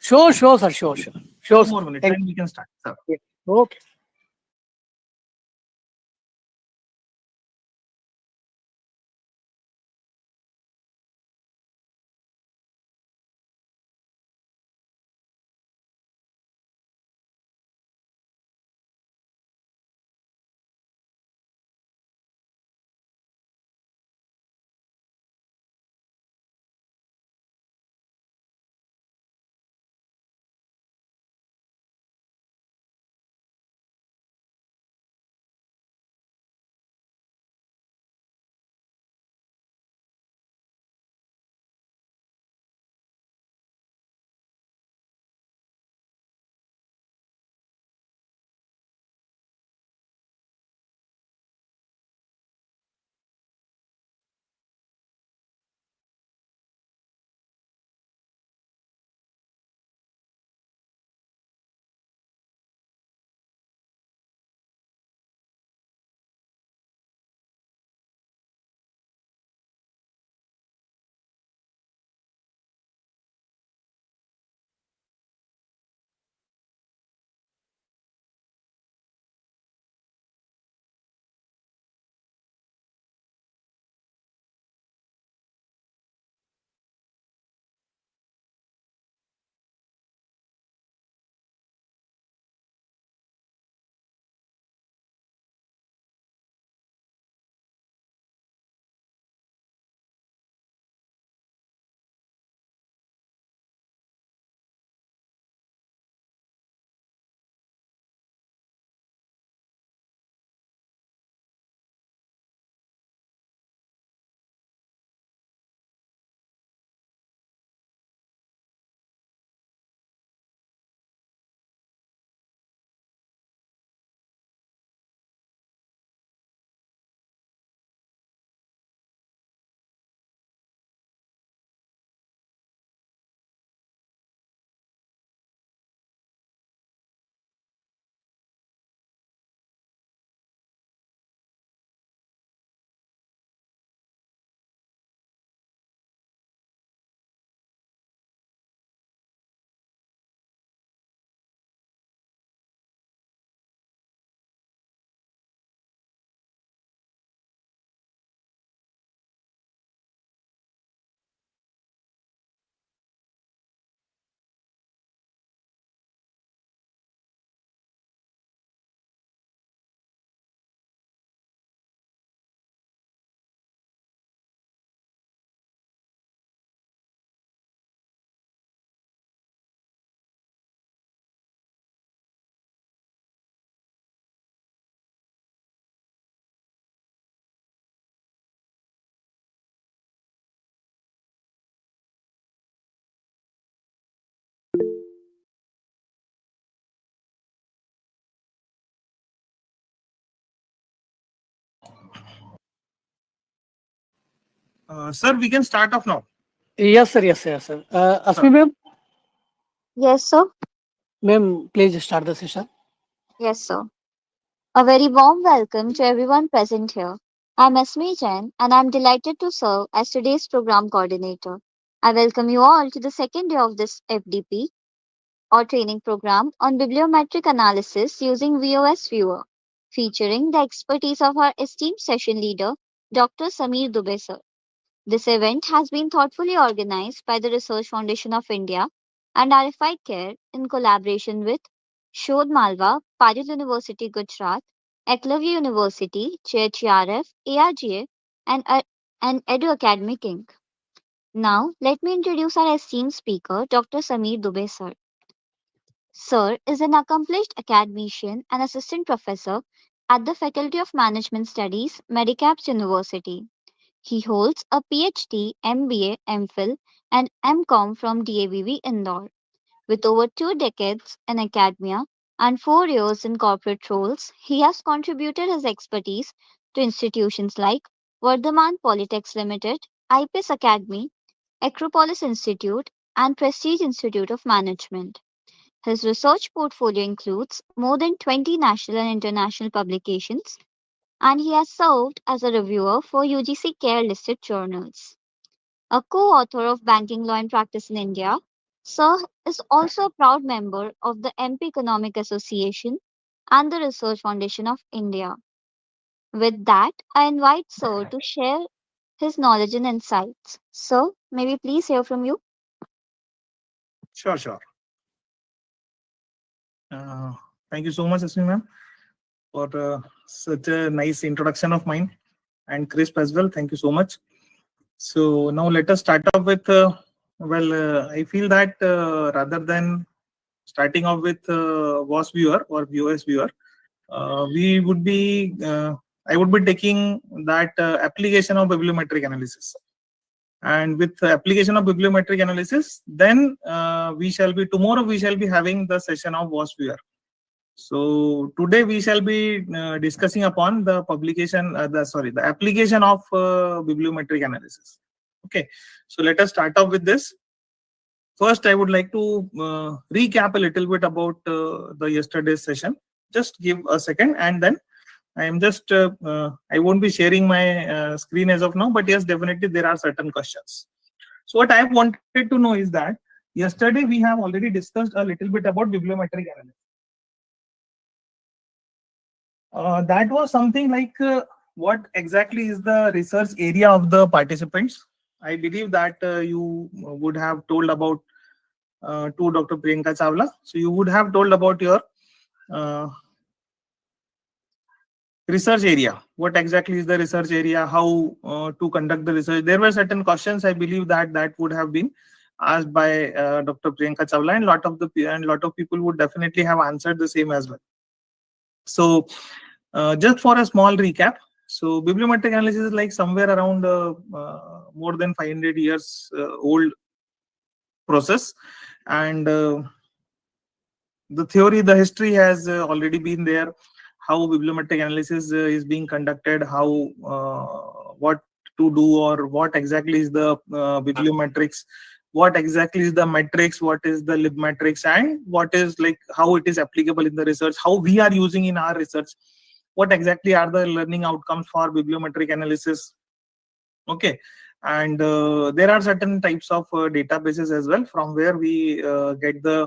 Sure, sir. Sure, Two sir. more minutes Thank and we can start, sir. you. Okay. Sir, we can start off now. Yes, sir. Yes, sir. Yes, sir. Sir. Asmi, ma'am. Yes, sir. Ma'am, please start the session. Yes, sir. A very warm welcome to everyone present here. I'm Asmi Jain and I'm delighted to serve as today's program coordinator. I welcome you all to the second day of this FDP or training program on bibliometric analysis using Vosviewer, featuring the expertise of our esteemed session leader, Dr. Sameer Dubey, sir. This event has been thoughtfully organized by the Research Foundation of India and RFI-CARE in collaboration with Shodh Malwa, Padil University, Gujarat, Eklavya University, JHRF, ARGA, and Edu Academic Inc. Now, let me introduce our esteemed speaker, Dr. Sameer Dubey, sir. Sir is an accomplished academician and assistant professor at the Faculty of Management Studies, Medicabs University. He holds a PhD, MBA, MPhil, and MCom from DAVV Indore. With over 2 decades in academia and 4 years in corporate roles, he has contributed his expertise to institutions like Vardhaman Polytechs Limited, IPS Academy, Acropolis Institute, and Prestige Institute of Management. His research portfolio includes more than 20 national and international publications, and he has served as a reviewer for UGC CARE listed journals. A co author of Banking Law and Practice in India, Sir is also a proud member of the MP Economic Association and the Research Foundation of India. With that, I invite Sir to share his knowledge and insights. Sir, may we please hear from you? Sure, sure. Uh, Thank you so much, Asmi ma'am, for such a nice introduction of mine, and crisp as well. Thank you so much. So now let us start off with, I feel that rather than starting off with Vosviewer or Viewer, we would be, I would be taking that application of bibliometric analysis. And with the application of bibliometric analysis, then tomorrow we shall be having the session of Vosviewer. So today we shall be discussing upon the the application of bibliometric analysis. Okay, so let us start off with this. First, I would like to recap a little bit about the yesterday's session. Just give a second, and then I am just I won't be sharing my screen as of now, but yes, definitely there are certain questions. So what I wanted to know is that yesterday we have already discussed a little bit about bibliometric analysis. That was something like what exactly is the research area of the participants. I believe that you would have told about to Dr. Priyanka Chawla. So you would have told about your uh, research area. What exactly is the research area? How to conduct the research? There were certain questions. I believe that would have been asked by Dr. Priyanka Chawla, and lot of people would definitely have answered the same as well. So just for a small recap, so bibliometric analysis is like somewhere around more than 500 years old process, and the history has already been there. How bibliometric analysis is being conducted, how what to do, or what exactly is the bibliometrics, what exactly is the metrics, what is the lib metrics, and what is like how it is applicable in the research, how we are using in our research, what exactly are the learning outcomes for bibliometric analysis. Okay, and there are certain types of databases as well from where we get the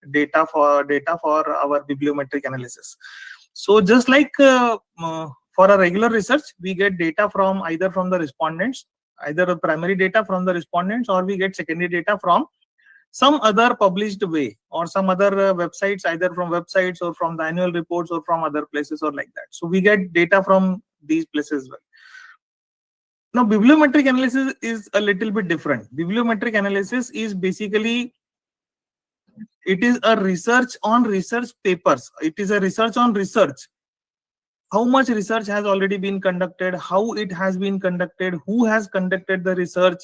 data for our bibliometric analysis. So just like for a regular research, we get data from either from the respondents, either a primary data from the respondents, or we get secondary data from some other published way, or some other websites, either from websites or from the annual reports or from other places or like that. So we get data from these places as well. Now bibliometric analysis is a little bit different. Bibliometric analysis is basically, it is a research on research papers. It is a research on research. How much research has already been conducted, how it has been conducted, who has conducted the research,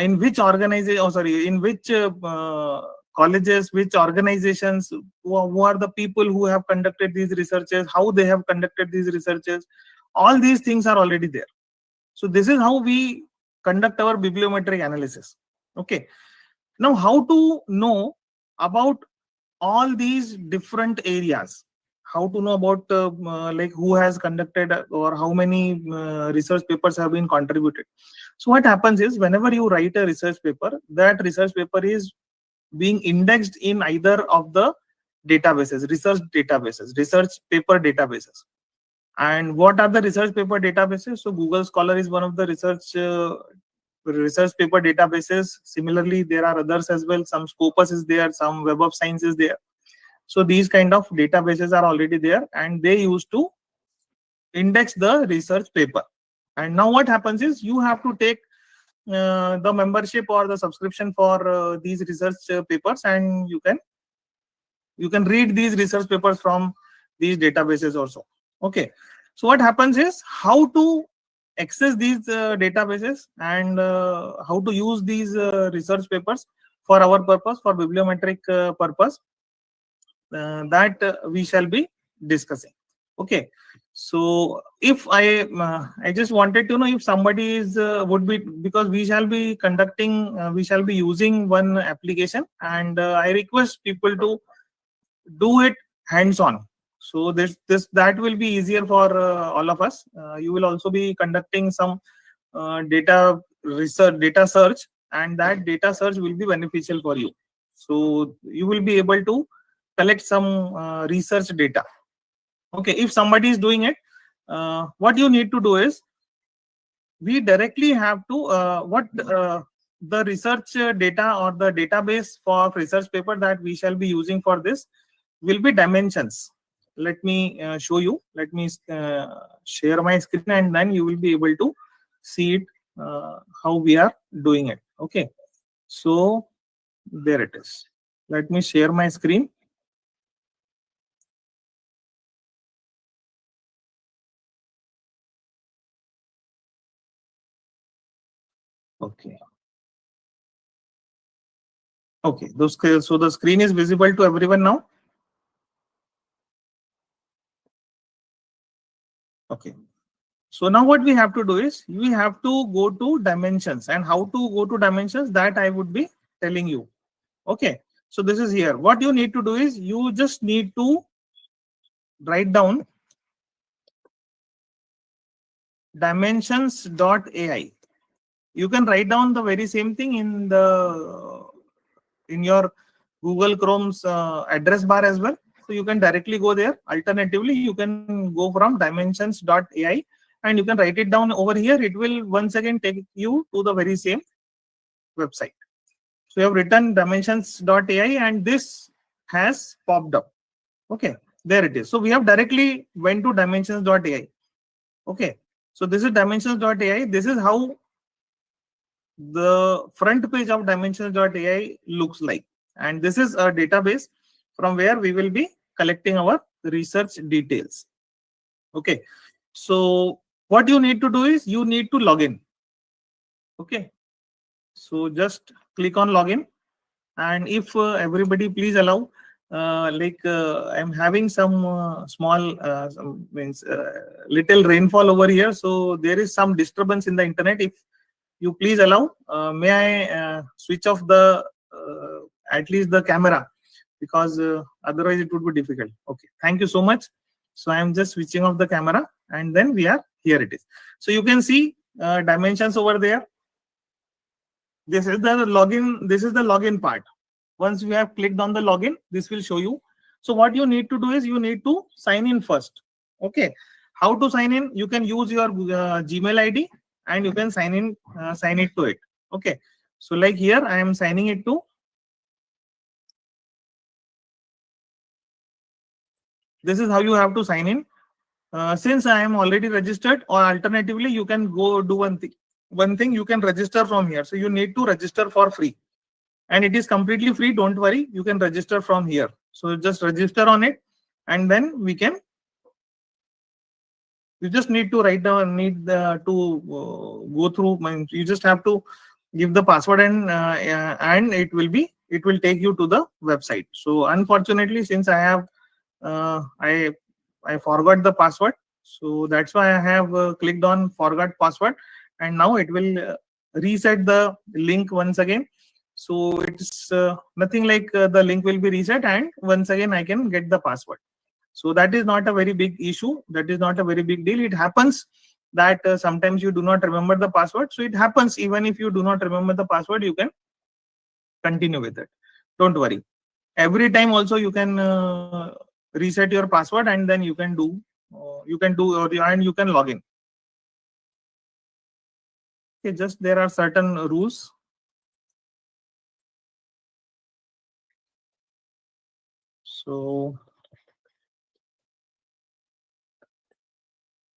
in which organization, in which colleges, which organizations, who are the people who have conducted these researches, how they have conducted these researches. All these things are already there. So this is how we conduct our bibliometric analysis. Okay. Now, how to know about all these different areas? How to know about like who has conducted or how many research papers have been contributed? So what happens is, whenever you write a research paper, that research paper is being indexed in either of the databases, research paper databases. And what are the research paper databases? So Google Scholar is one of the research paper databases. Similarly, there are others as well. Some Scopus is there, some Web of Science is there. So these kind of databases are already there, and they used to index the research paper. And now what happens is, you have to take the membership or the subscription for these research papers, and you can read these research papers from these databases also. Okay, so what happens is, how to access these databases, and how to use these research papers for our purpose, for bibliometric purpose, that we shall be discussing. Okay, so if I just wanted to know if somebody is would be, because we shall be conducting, we shall be using one application, and I request people to do it hands-on. So that will be easier for all of us. You will also be conducting some data search and that data search will be beneficial for you. So you will be able to collect some research data. Okay, if somebody is doing it, what you need to do is, we directly have to the research data or the database for research paper that we shall be using for this will be dimensions. Let me show you. Let me share my screen, and then you will be able to see it, how we are doing it. Okay, so there it is. Let me share my screen. Okay. Okay, so the screen is visible to everyone now. Okay. So now what we have to do is, we have to go to dimensions, and how to go to dimensions, that I would be telling you. Okay. So this is here. What you need to do is, you just need to write down dimensions.ai. You can write down the very same thing in your Google Chrome's address bar as well. So you can directly go there. Alternatively, you can go from dimensions.ai and you can write it down over here. It will once again take you to the very same website. So you have written dimensions.ai and this has popped up. Okay, there it is. So we have directly went to dimensions.ai. Okay, so this is dimensions.ai. This is how the front page of dimensions.ai looks like. And this is a database from where we will be collecting our research details. Okay, so what you need to do is, you need to log in. Okay, so just click on login, and if everybody please allow, I'm having some small little rainfall over here, so there is some disturbance in the internet. If you please allow, may I switch off the at least the camera, because otherwise it would be difficult. Okay, thank you so much. So I am just switching off the camera, and then we are here. It is. So you can see dimensions over there. This is the login. This is the login part. Once you have clicked on the login, this will show you. So what you need to do is, you need to sign in first. Okay, how to sign in? You can use your Gmail ID and you can sign in, sign it to it. Okay, so like here I am signing it to. This is how you have to sign in. Since I am already registered, or alternatively you can go do one thing. One thing, you can register from here. So you need to register for free, and it is completely free. Don't worry, you can register from here. So just register on it, and then we can. You just need to write down, go through. You just have to give the password, and it will take you to the website. So unfortunately, since I have I forgot the password, so that's why I have clicked on forgot password, and now it will reset the link once again. So it's nothing like the link will be reset, and once again I can get the password. So that is not a very big issue. That is not a very big deal. It happens that sometimes you do not remember the password. So it happens even if you do not remember the password, you can continue with it. Don't worry. Every time also you can reset your password, and then you can do and you can log in. Okay, just there are certain rules. So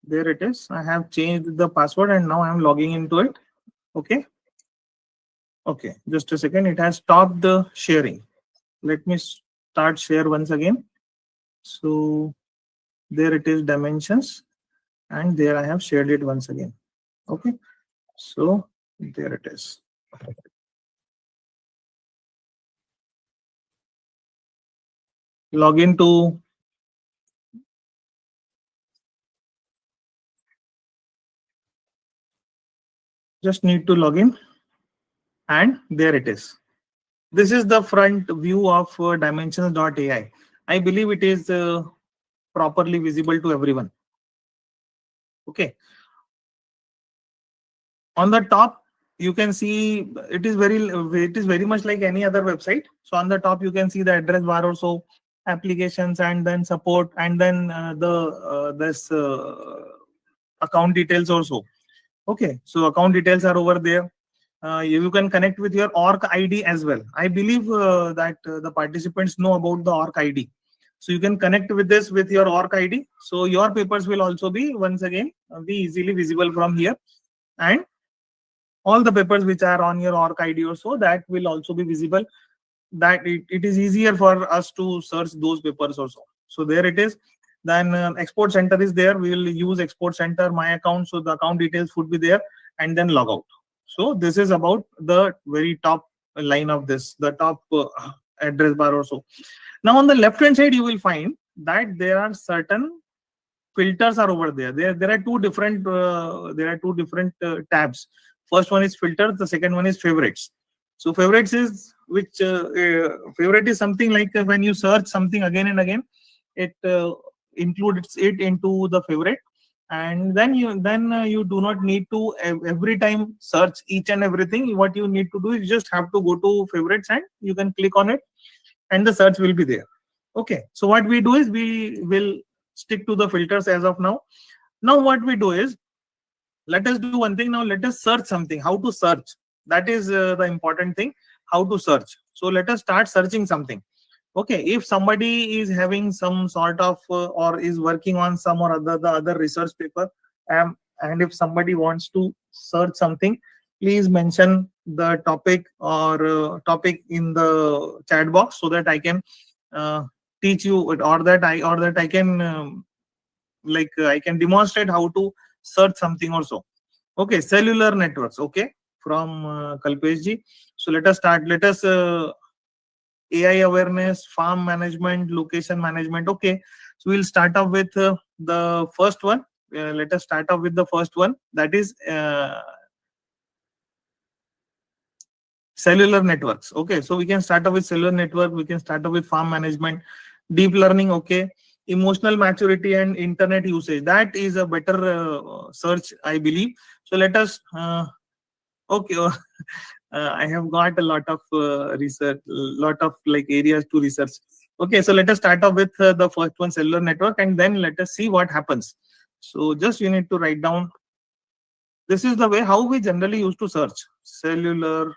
there it is. I have changed the password and now I am logging into it. Okay. Okay, just a second. It has stopped the sharing. Let me start share once again. So there it is, dimensions, and there I have shared it once again. Okay, so there it is. Log into just need to log in, and there it is. This is the front view of dimensions.ai. I believe it is properly visible to everyone. Okay. On the top, you can see it is very much like any other website. So on the top you can see the address bar also, applications, and then support, and then this account details also. Okay, so account details are over there. You can connect with your org ID as well. I believe that the participants know about the org ID. So you can connect with this with your org ID. So your papers will also be once again be easily visible from here, and all the papers which are on your org ID or so, that will also be visible. That it is easier for us to search those papers also. So there it is. Then export center is there. We will use export center, my account, so the account details would be there, and then log out. So this is about the very top line of this, the top address bar or so. Now on the left hand side you will find that there are certain filters are over there. There are two different tabs. First one is filter, the second one is favorites. So favorites is which favorite is something like when you search something again and again, it includes it into the favorite, and then you do not need to every time search each and everything. What you need to do is just have to go to favorites and you can click on it, and the search will be there. Okay, so what we do is we will stick to the filters as of now. Now what we do is, let us do one thing. Now let us search something. How to search, that is the important thing. How to search. So let us start searching something. Okay, if somebody is having some sort of or is working on some or other the other research paper, and if somebody wants to search something, please mention the topic or topic in the chat box, so that I can teach you, or that I can I can demonstrate how to search something also. Okay, cellular networks. Okay, from Kalpesh ji. So let us start. Let us AI awareness, farm management, location management. Okay, so we'll start off with the first one. Let us start off with the first one, that is cellular networks. Okay, so we can start off with cellular network. We can start off with farm management, deep learning. Okay, emotional maturity and internet usage. That is a better search, I believe. So let us. Okay. I have got a lot of research, lot of areas to research. Okay, so let us start off with the first one, cellular network, and then let us see what happens. So just you need to write down. This is the way how we generally used to search cellular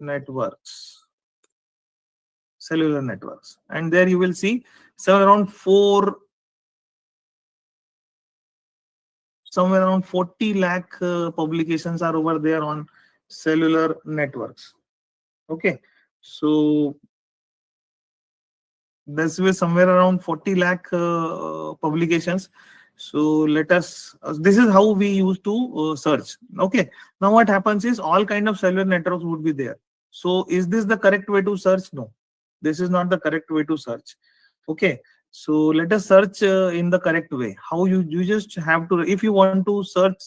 networks. Cellular networks, and there you will see somewhere around 40 lakh publications are over there on cellular networks. Okay, so this was somewhere around 40 lakh publications. So let us this is how we used to search. Okay, now what happens is all kind of cellular networks would be there. So is this the correct way to search? No, this is not the correct way to search. Okay, so let us search in the correct way. How you just have to, if you want to search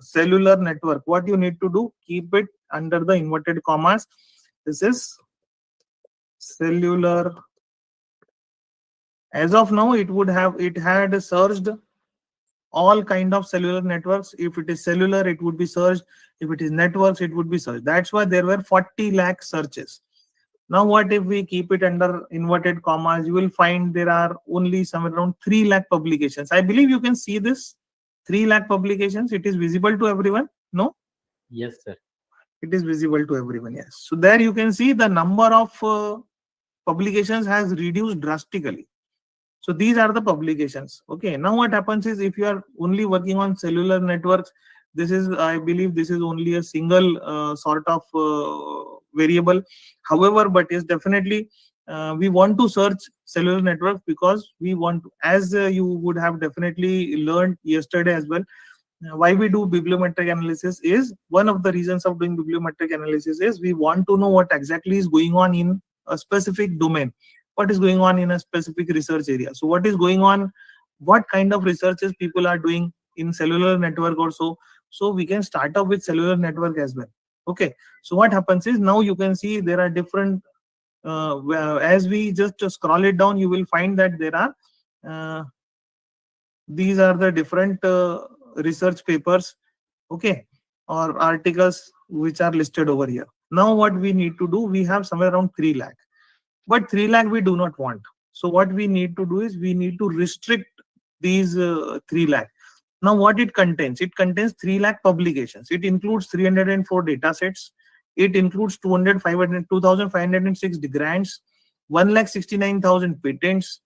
cellular network, what you need to do, keep it under the inverted commas. This is cellular. As of now, it had searched all kind of cellular networks. If it is cellular, it would be searched. If it is networks, it would be searched. That's why there were 40 lakh searches. Now what if we keep it under inverted commas? You will find there are only somewhere around 3 lakh publications. I believe you can see this 3 lakh publications. It is visible to everyone. No? Yes, sir. It is visible to everyone. Yes. So there you can see the number of publications has reduced drastically. So these are the publications. Okay, now what happens is, if you are only working on cellular networks, this is, I believe this is only a single sort of variable. However, but yes, definitely we want to search cellular networks because we want to, as you would have definitely learned yesterday as well, why we do bibliometric analysis is, one of the reasons of doing bibliometric analysis is we want to know what exactly is going on in a specific domain, what is going on in a specific research area. So what is going on, what kind of researches people are doing in cellular network also. So we can start off with cellular network as well. Okay, so what happens is, now you can see there are different as we just scroll it down, you will find that there are these are the different research papers. Okay, or articles which are listed over here. Now what we need to do, we have somewhere around 3 lakh, but 3 lakh we do not want. So what we need to do is we need to restrict these 3 lakh. Now what it contains? It contains 3 lakh publications. It includes 304 data sets. It includes 2,506 grants, 1,69,000 patents,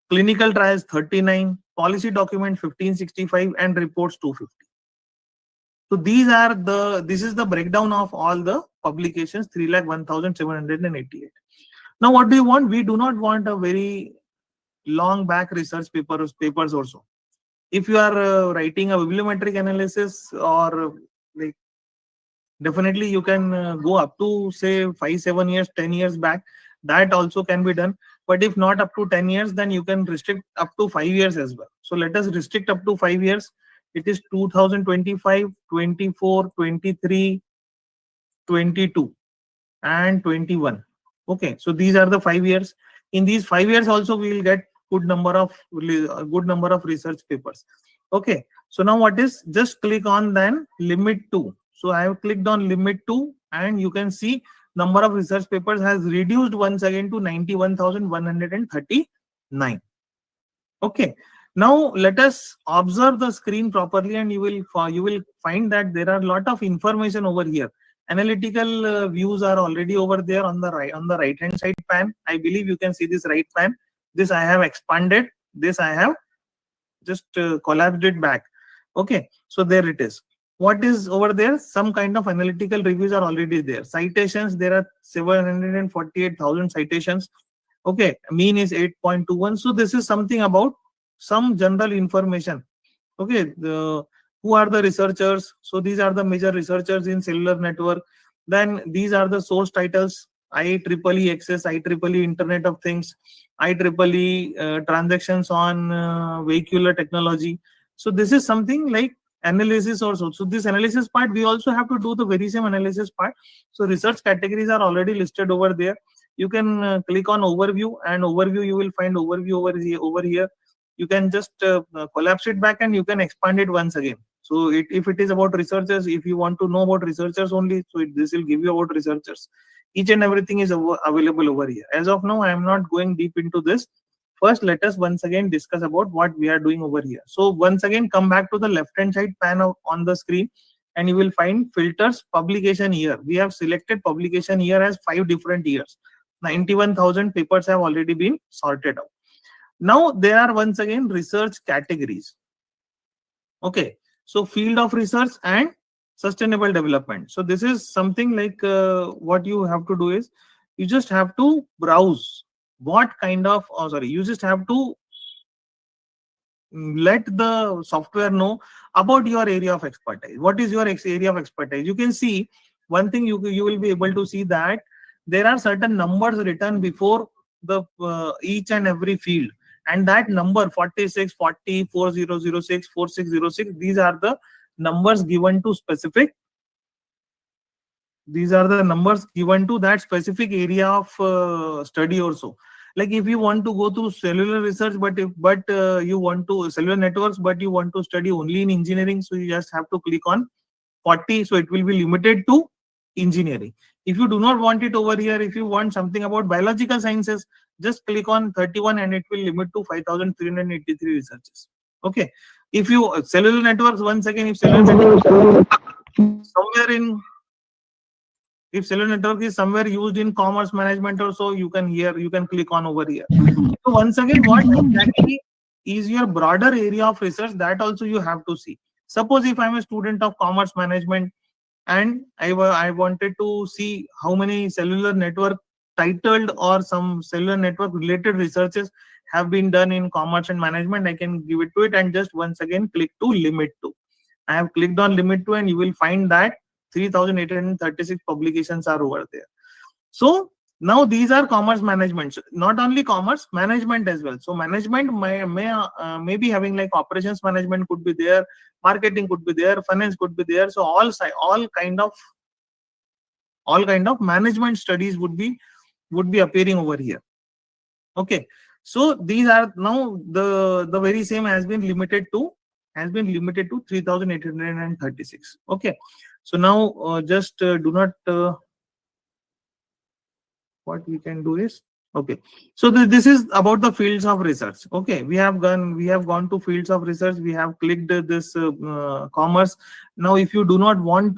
clinical trials 39, policy document 1565, and reports 250. So this is the breakdown of all the publications, 3,01,788. Now what do you want? We do not want a very long back research papers also. If you are writing a bibliometric analysis, or like, definitely you can go up to say 5, 7 years, 10 years back. That also can be done. But if not up to 10 years, then you can restrict up to 5 years as well. So let us restrict up to 5 years. It is 2025, 24, 23, 22, and 21. Okay, so these are the 5 years. In these 5 years also we will get good number of research papers. Okay, so now what is, just click on then limit 2. So I have clicked on limit 2, and you can see number of research papers has reduced once again to 91,139. Okay, now let us observe the screen properly, and you will find that there are a lot of information over here. Analytical views are already over there on the right hand side pan. I believe you can see this right pan. This I have expanded. This I have just collapsed it back. Okay, so there it is. What is over there? Some kind of analytical reviews are already there. Citations, there are 748,000 citations. Okay, mean is 8.21. So this is something about some general information. Okay, who are the researchers? So these are the major researchers in cellular network. Then these are the source titles: IEEE Access, IEEE Internet of Things, IEEE transactions on vehicular technology. So this is something like analysis also. So this analysis part, we also have to do the very same analysis part. So research categories are already listed over there. You can click on overview, and overview you will find overview over here. You can just collapse it back, and you can expand it once again. So if it is about researchers, if you want to know about researchers only, so this will give you about researchers. Each and everything is available over here. As of now, I am not going deep into this. First, let us once again discuss about what we are doing over here. So once again, come back to the left hand side pan on the screen, and you will find filters, publication year. We have selected publication year as 5 different years. 91,000 papers have already been sorted out. Now there are once again research categories. Okay, so field of research and sustainable development. So this is something like what you have to do is you just have to browse what kind of, you just have to let the software know about your area of expertise. What is your area of expertise? You can see one thing, you will be able to see that there are certain numbers written before the each and every field, and that number 46, 40, 4006, 4606, these are the numbers given to specific. These are the numbers given to that specific area of study also. Like if you want to go to cellular research, but you want to cellular networks, but you want to study only in engineering, so you just have to click on 40. So it will be limited to engineering. If you do not want it over here, if you want something about biological sciences, just click on 31, and it will limit to 5,383 researches. Okay. If you cellular networks, once again, if cellular network somewhere in, if cellular network is somewhere used in commerce management or so, you can click on over here. So once again, what exactly is your broader area of research, that also you have to see. Suppose if I'm a student of commerce management, and I wanted to see how many cellular network titled or some cellular network related researches have been done in commerce and management, I can give it to it, and just once again click to limit to. I have clicked on limit to, and you will find that 3,836 publications are over there. So now these are commerce management, not only commerce, management as well. So management may be having like operations management could be there, marketing could be there, finance could be there. So all kind of management studies would be appearing over here. Okay, so these are now the very same has been limited to 3,836. Okay, So now just do not what we can do is, okay, so this is about the fields of research. Okay, we have gone to fields of research, we have clicked this commerce. Now if you do not want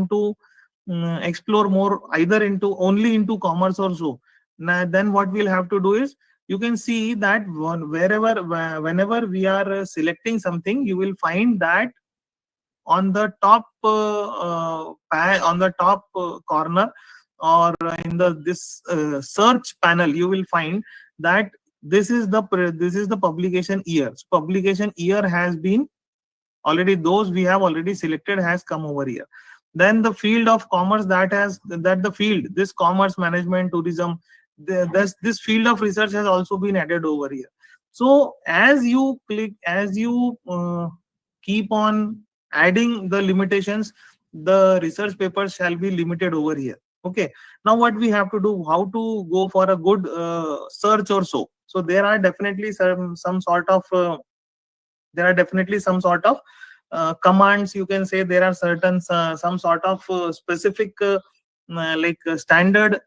to explore more either into only into commerce or so, then what we'll have to do is, you can see that whenever we are selecting something, you will find that on the top on the top corner, or in the this search panel, you will find that this is the publication year. So publication year has been already, those we have already selected has come over here. Then the field of commerce, that the field, this commerce, management, tourism, this field of research has also been added over here. So as you click, as you keep on adding the limitations, the research papers shall be limited over here. Okay, now what we have to do, how to go for a good search or so. So there are definitely some sort of commands, you can say. There are certain some sort of specific like standard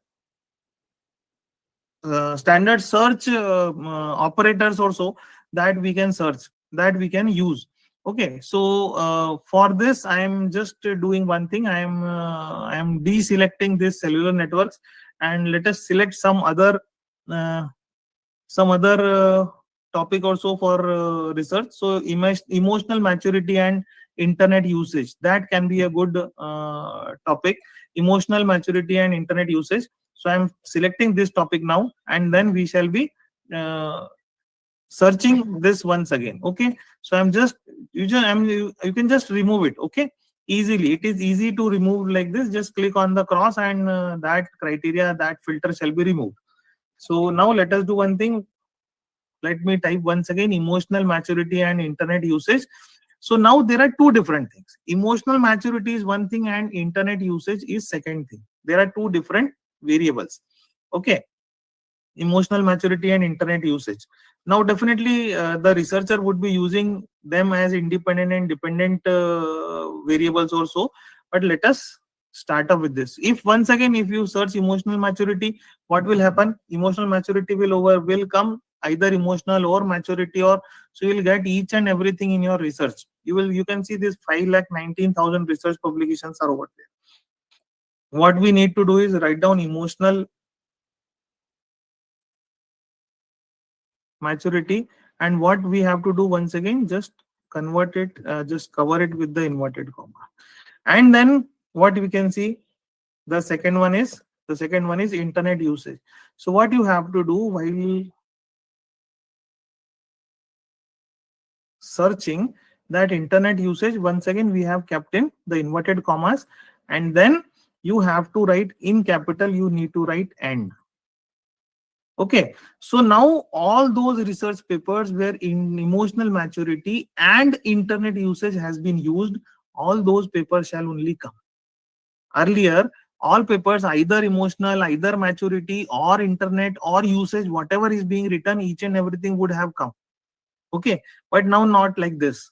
search operators also, that we can search, that we can use. Okay, so for this I am just doing one thing. I am deselecting this cellular networks, and let us select uh, some other topic also for research. So emotional maturity and internet usage, that can be a good topic. Emotional maturity and internet usage. So I'm selecting this topic now, and then we shall be uh, searching this once again. Okay, so you can just remove it. Okay, easily, it is easy to remove like this. Just click on the cross, and that criteria, that filter shall be removed. So now let us do one thing. Let me type once again, emotional maturity and internet usage. So now there are two different things. Emotional maturity is one thing and internet usage is second thing. There are two different variables. Okay, emotional maturity and internet usage. Now definitely the researcher would be using them as independent and dependent variables also. But let us start up with this. If once again, if you search emotional maturity, what will happen? Emotional maturity will come either emotional or maturity, or so you will get each and everything in your research. You can see this 5,19,000 research publications are over there. What we need to do is write down emotional maturity, and what we have to do once again, just convert it, just cover it with the inverted comma. And then what we can see, the second one is internet usage. So what you have to do while searching, that internet usage, once again we have kept in the inverted commas, and then you have to write in capital, you need to write and. Okay, so now all those research papers where in emotional maturity and internet usage has been used, all those papers shall only come. Earlier, all papers, either emotional, either maturity, or internet, or usage, whatever is being written, each and everything would have come. Okay, but now not like this.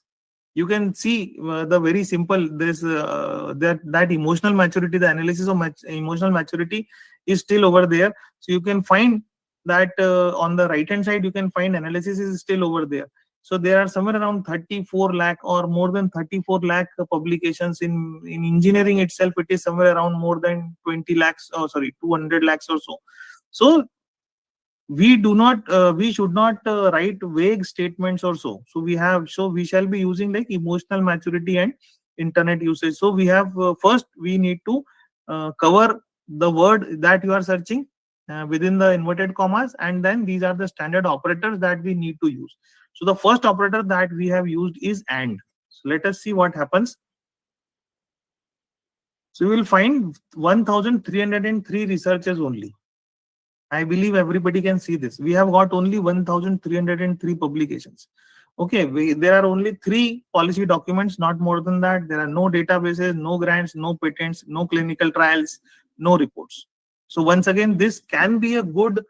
You can see the very simple, this that emotional maturity, the analysis of emotional maturity is still over there. So you can find that on the right hand side, you can find analysis is still over there. So there are somewhere around 34 lakh or more than 34 lakh publications in engineering itself. It is somewhere around more than 20 lakhs, 200 lakhs or so. So we should not write vague statements or so we shall be using like emotional maturity and internet usage. So we have first we need to cover the word that you are searching within the inverted commas, and then these are the standard operators that we need to use. So the first operator that we have used is and. So let us see what happens. So you will find 1303 researches only. I believe everybody can see this. We have got only 1303 publications. Okay, there are only 3 policy documents, not more than that. There are no databases, no grants, no patents, no clinical trials, no reports. So once again, this can be a good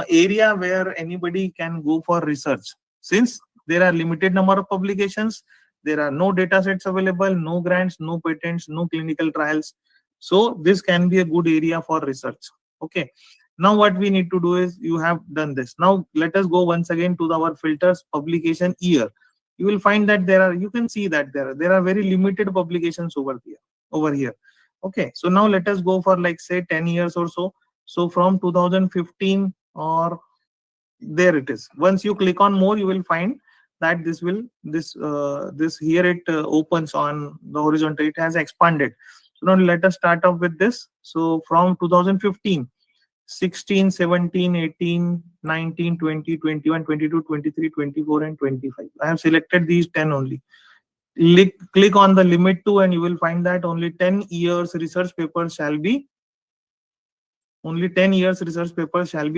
area where anybody can go for research. Since there are limited number of publications, There are no data sets available, no grants, no patents, no clinical trials. So this can be a good area for research. Okay. Now what we need to do is, you have done this. Now let us go once again to our filters, publication year. You will find that you can see that there are very limited publications over here. Okay. So now let us go for, like, say 10 years or so. So from 2015, or there it is. Once you click on more, you will find that this here it opens on the horizontal. It has expanded. So now let us start off with this. So from 2015, 16, 17, 18, 19, 20, 21, 22, 23, 24, and 25. I have selected these 10 only. Click on the limit to, and you will find that only 10 years research papers shall be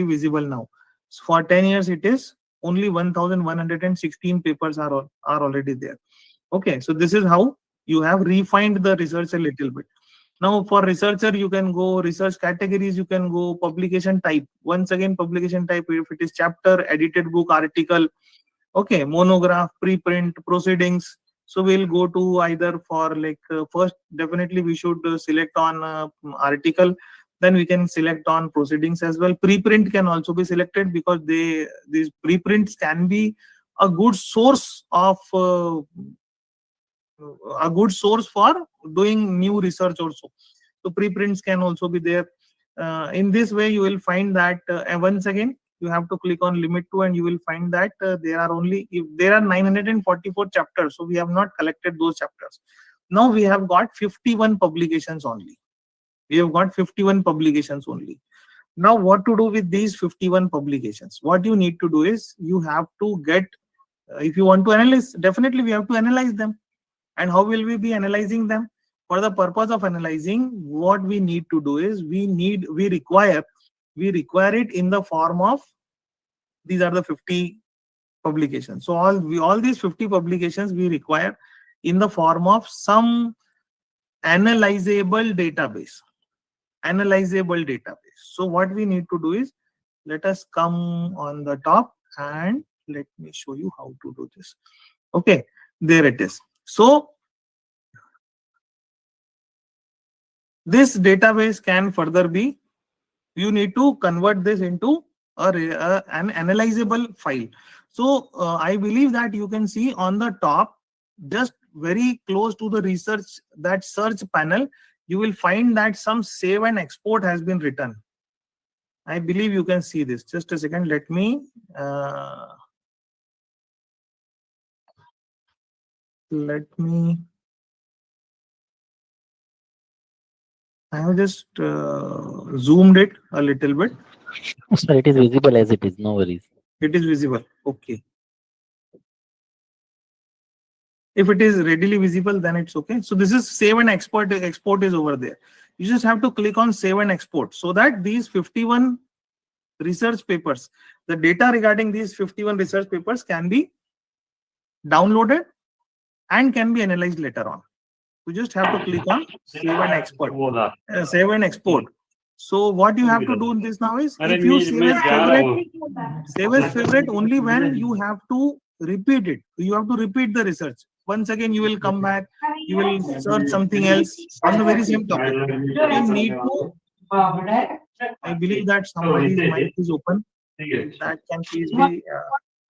visible now. So for 10 years, it is only 1116 papers are already there. Okay, so this is how you have refined the research a little bit. Now for researcher, you can go research categories, you can go publication type. Once again, publication type, if it is chapter, edited book, article, okay, monograph, preprint, proceedings. So we'll go to either for, like, first definitely we should select on article, then we can select on proceedings as well. Preprint can also be selected, because these preprints can be a good source for doing new research also. So preprints can also be there. In this way, you will find that once again, you have to click on limit to, and you will find that there are 944 chapters. So we have not collected those chapters. Now we have got 51 publications only. Now what to do with these 51 publications? What you need to do is, you have to get, if you want to analyze, definitely we have to analyze them. And how will we be analyzing them? For the purpose of analyzing, what we need to do is, we require it in the form of, these are the 50 publications. So all these 50 publications we require in the form of some analyzable database. So what we need to do is, let us come on the top, and let me show you how to do this. Okay, there it is. So this database can further be, you need to convert this into an analyzable file. So I believe that you can see on the top, just very close to the that search panel, you will find that some save and export has been written. I believe you can see this. Just a second, let me I have just zoomed it a little bit. So it is visible as it is, no worries. It is visible. Okay. If it is readily visible, then it's okay. So this is save and export. Export is over there. You just have to click on save and export, so that these 51 research papers, the data regarding these 51 research papers can be downloaded and can be analyzed later on. You just have to click on save and export. So what you have to do in this now is, if you save as favorite only when you have to repeat it. You have to repeat the research. Once again, you will come back, you will search something else on the very same topic. You need to, I believe that somebody's mic is open. That can please be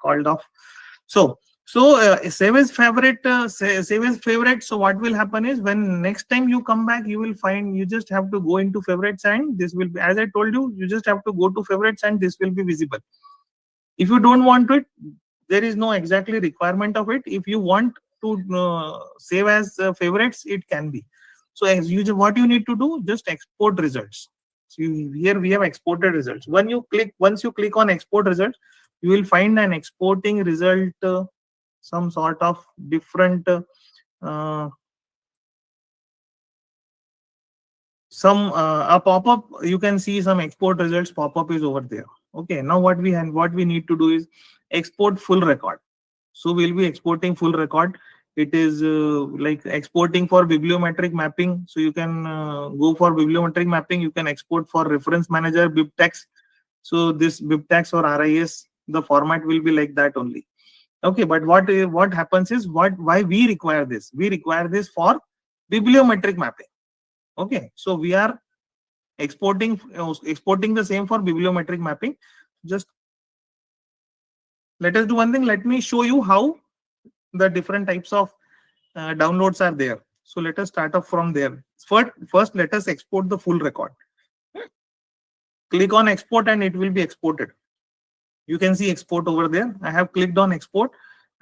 called off. So save as favorite. So what will happen is, when next time you come back, you will find, you just have to go into favorites, and this will be, as I told you, you just have to go to favorites, and this will be visible. If you don't want it, there is no exactly requirement of it. If you want to save as favorites, it can be. So what you need to do, just export results. So here we have exported results. Once you click on export results, you will find an exporting result, some sort of different a pop-up. You can see some export results pop-up is over there. Okay, now what we need to do is export full record. So we'll be exporting full record. It is like exporting for bibliometric mapping. So you can go for bibliometric mapping. You can export for reference manager, BibTeX. So this BibTeX or RIS, the format will be like that only. Okay, but what happens is, why we require this? We require this for bibliometric mapping. Okay, so we are exporting the same for bibliometric mapping. Just let us do one thing. Let me show you how the different types of downloads are there. So let us start off from there. First, let us export the full record. Click on export and it will be exported. You can see export over there. I have clicked on export,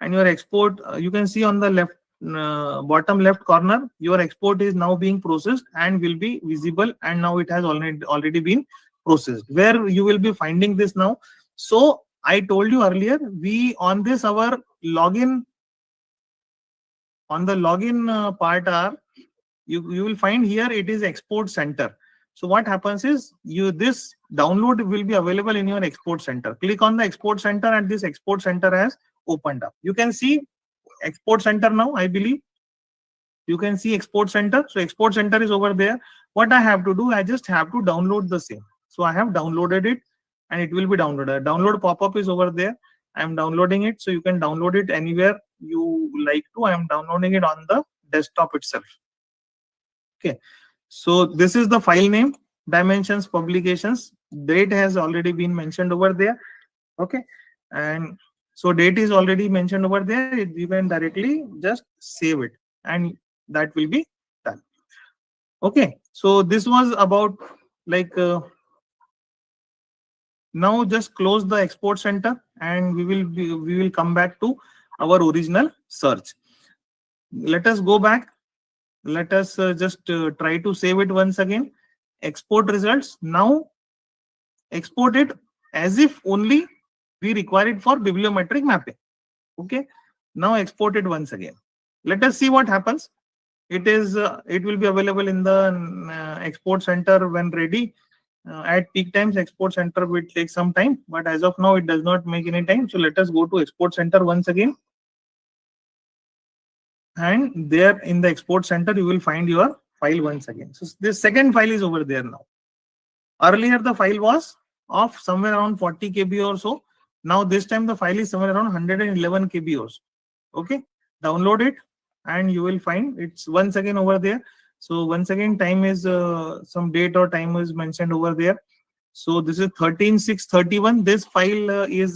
and your export, you can see on the left bottom left corner, your export is now being processed and will be visible, and now it has already been processed. Where you will be finding this now? So I told you earlier, we on this our login, on the login part are, you will find here it is export center. So what happens is, this download will be available in your export center. Click on the export center and this export center has opened up. You can see export center now, I believe. You can see export center. So export center is over there. What I have to do, I just have to download the same. So I have downloaded it and it will be downloaded. Download pop-up is over there. I am downloading it. So you can download it anywhere you like to. I am downloading it on the desktop itself. Okay. So this is the file name, dimensions, publications. Date has already been mentioned over there. Okay. And so date is already mentioned over there. You can directly just save it and that will be done. Okay. So this was about like, now just close the export center and we will come back to our original search. Let us go back. Let us just try to save it once again. Export results. Now export it as if only we require it for bibliometric mapping. Okay. Now export it once again. Let us see what happens. It will be available in the export center when ready. At peak times, export center will take some time, but as of now, it does not make any time. So let us go to export center once again. And there in the export center, you will find your file once again. So this second file is over there now. Earlier, the file was of somewhere around 40 KB or so. Now this time the file is somewhere around 111 KB or so. Okay, download it and you will find it's once again over there. So once again, time is some date or time is mentioned over there. So this is 13/6/31. This file is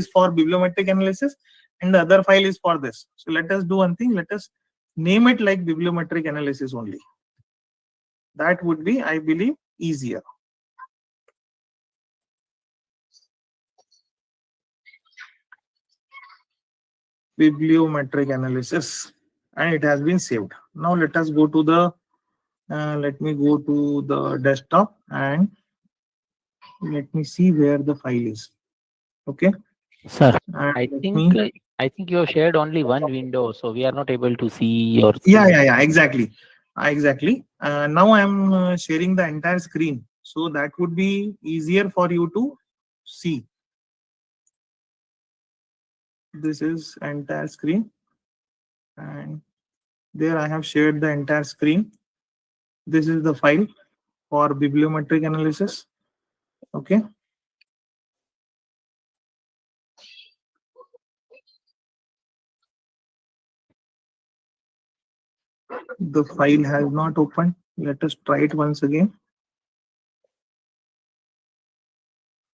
for bibliometric analysis, and the other file is for this. So let us do one thing. Let us name it like bibliometric analysis only. That would be, I believe, easier. Bibliometric analysis, and it has been saved. Now let us go to the let me go to the desktop and let me see where the file is. Okay, Sir, and I think you have shared only one window, so we are not able to see your screen. Yeah, exactly. Now I am sharing the entire screen, so that would be easier for you to see. This is entire screen, and there I have shared the entire screen. This is the file for bibliometric analysis. Okay. The file has not opened. Let us try it once again.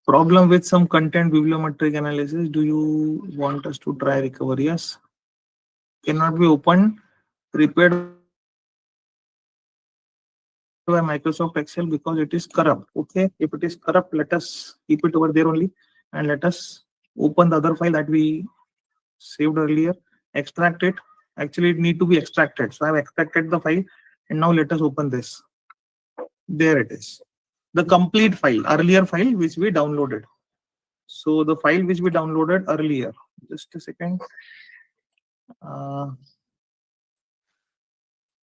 Problem with some content bibliometric analysis. Do you want us to try recovery? Yes. Cannot be opened. Prepared by Microsoft Excel because it is corrupt. Okay. If it is corrupt, let us keep it over there only and let us open the other file that we saved earlier. Extract it. Actually, it need to be extracted. So I have extracted the file and now let us open this. There it is. The complete file, earlier file which we downloaded. So the file which we downloaded earlier, just a second.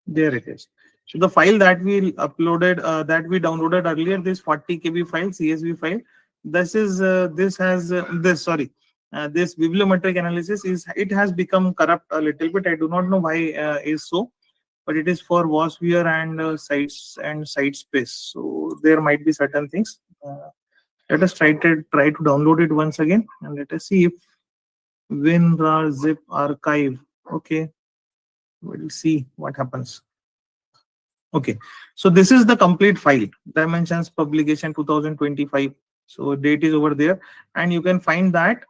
There it is. So the file that we uploaded, that we downloaded earlier, this 40 KB file, CSV file. This is this bibliometric analysis it has become corrupt a little bit. I do not know why is so, but it is for Vosviewer and sites and site space. So there might be certain things. Let us try to download it once again and let us see if WinRAR zip archive. Okay, we'll see what happens. Okay, so this is the complete file, dimensions, publication 2025. So date is over there, and you can find that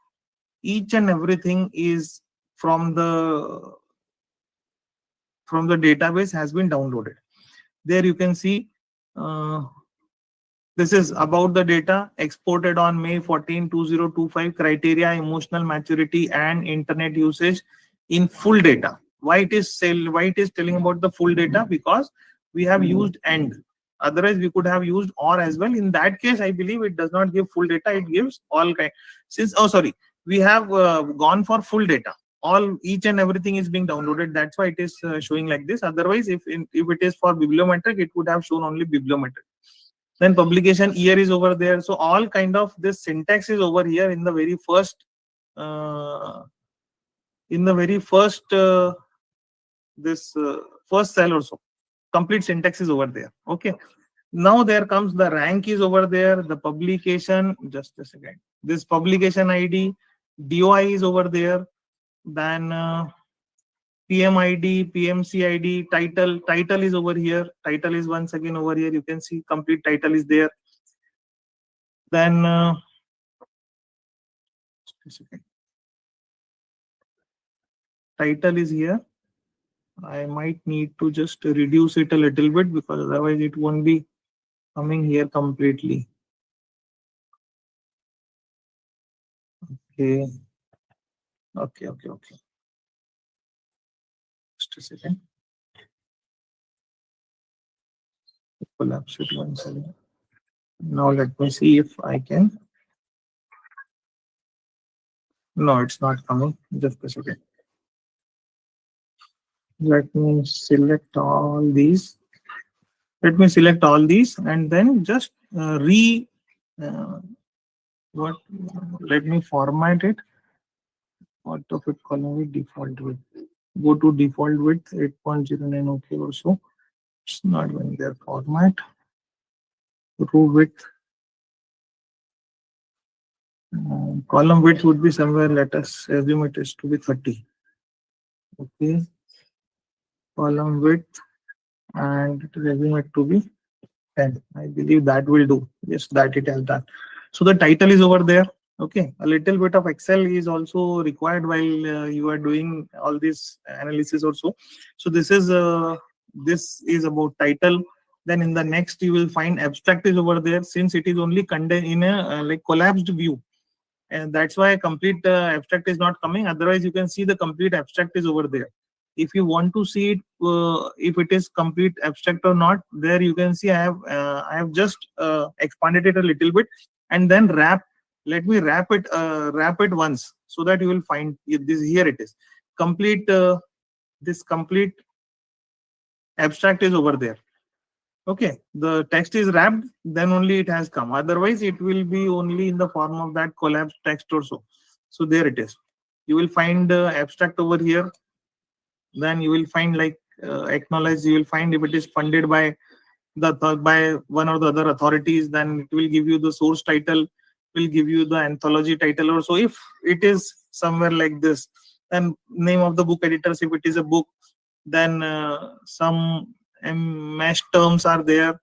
each and everything is from the database has been downloaded. There you can see this is about the data exported on May 14, 2025, criteria, emotional maturity, and internet usage in full data. Why it is telling about the full data? Because we have used and. Otherwise, we could have used or as well. In that case, I believe it does not give full data. It gives all kind. We have gone for full data. Each and everything is being downloaded. That's why it is showing like this. Otherwise, if it is for bibliometric, it would have shown only bibliometric. Then publication year is over there. So all kind of this syntax is over here in the very first first cell or so. Complete syntax is over there. Okay, now there comes the rank is over there, the publication, just a second, this publication ID, DOI is over there, then PMID, PMC ID, title is over here, title is once again over here, you can see complete title is there. Then just a second, title is here. I might need to just reduce it a little bit because otherwise it won't be coming here completely. Okay. Just a second. Collapse it once again. Now let me see if I can. No, it's not coming. Just a second. Let me select all these. Let and then just let me format it. What of it column with default width? Go to default width 8.09. Okay, also it's not going there. Format row width. Column width would be somewhere. Let us assume it is to be 30. Okay. Column width, and assume it to be 10. I believe that will do. Yes, that it has done. So the title is over there. Okay, a little bit of Excel is also required while you are doing all this analysis also. So this is about title. Then in the next you will find abstract is over there, since it is only contained in a like collapsed view, and that's why complete abstract is not coming. Otherwise you can see the complete abstract is over there. If you want to see it, if it is complete abstract or not, there you can see I have just expanded it a little bit and then let me wrap it once so that you will find this. Here it is complete. This complete abstract is over there. Okay, the text is wrapped, then only it has come. Otherwise it will be only in the form of that collapsed text or so. So there it is. You will find abstract over here. Then you will find like acknowledge. You will find if it is funded by one or the other authorities, then it will give you the source title, will give you the anthology title. Or so if it is somewhere like this, then name of the book editors if it is a book, then some mesh terms are there,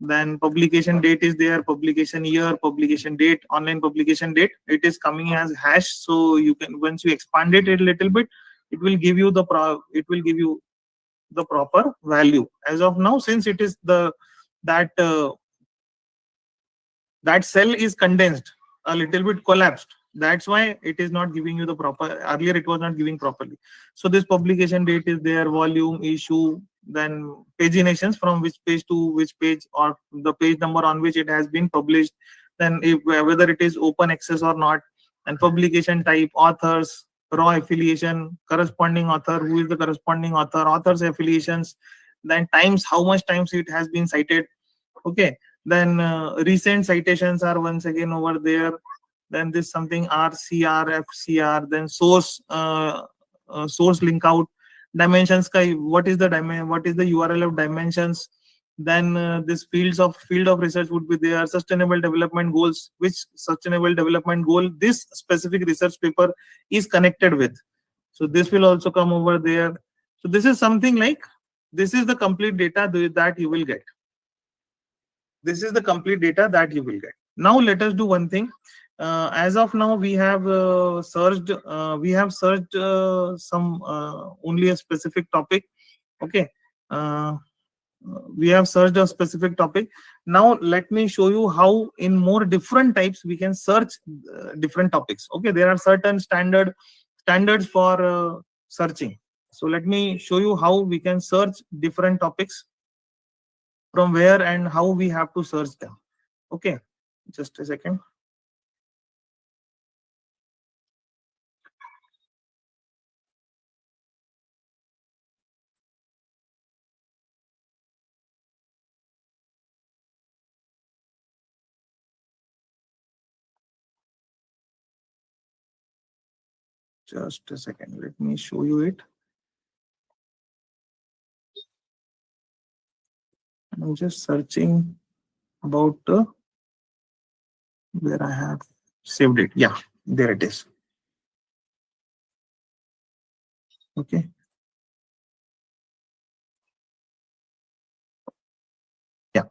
then publication date is there, publication year, publication date, online publication date, it is coming as hash. So you can, once you expand it a little bit, it will give you the proper value. As of now, since it is that cell is condensed, a little bit collapsed, that's why it is not giving you the proper. Earlier it was not giving properly. So this publication date is there, volume, issue, then paginations, from which page to which page, or the page number on which it has been published, then if whether it is open access or not, and publication type, authors, raw affiliation, corresponding author, who is the corresponding author, author's affiliations, then times, how much times it has been cited. Okay, then recent citations are once again over there. Then this something RCR, FCR, then source source link out, dimensions. What is the URL of dimensions? Then this field of research would be there. Sustainable development goals, which sustainable development goal this specific research paper is connected with. So this will also come over there. So this is something like, this is the complete data that you will get. This is the complete data that you will get. Now let us do one thing. As of now, we have searched some only a specific topic. Okay. We have searched a specific topic. Now let me show you how in more different types we can search different topics. Okay, there are certain standards for searching. So let me show you how we can search different topics, from where and how we have to search them. Okay, just a second. Just a second, let me show you it. I'm just searching about where I have saved it. Yeah, there it is. Okay. Yeah.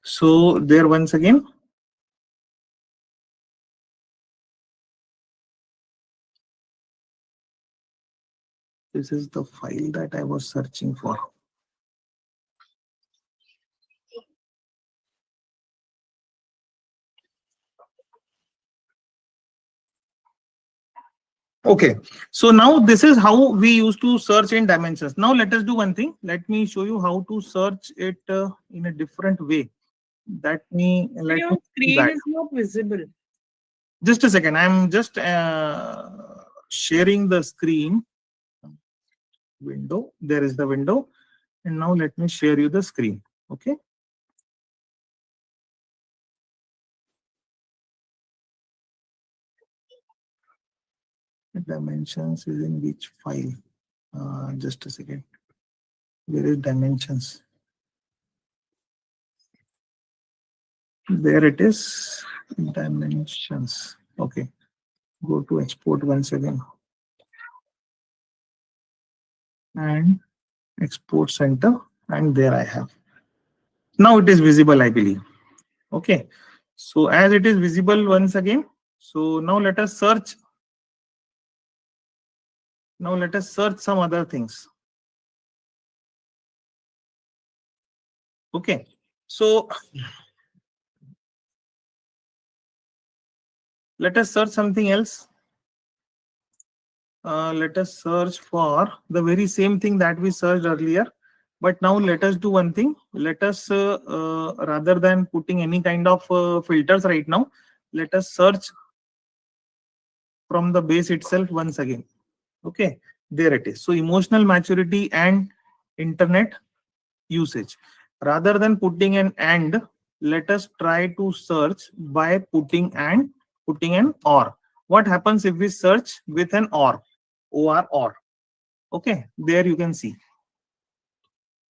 So there once again. This is the file that I was searching for. Okay, so now this is how we used to search in dimensions. Now let us do one thing. Let me show you how to search it in a different way. Your screen is not visible. Just a second. I'm just sharing the screen window. There is the window, and now let me share you the screen. Okay. Dimensions is in which file? Just a second. Where is dimensions? There it is. Dimensions. Okay. Go to export once again. And export center. And there I have. Now it is visible, I believe. Okay. So as it is visible once again. So now let us search. Now let us search some other things. Okay. So let us search something else. Let us search for the very same thing that we searched earlier. But now let us do one thing. Let us, rather than putting any kind of filters right now, let us search from the base itself once again. Okay, there it is. So emotional maturity and internet usage. Rather than putting an and, let us try to search by putting an or. What happens if we search with an or? Or. Okay, there you can see.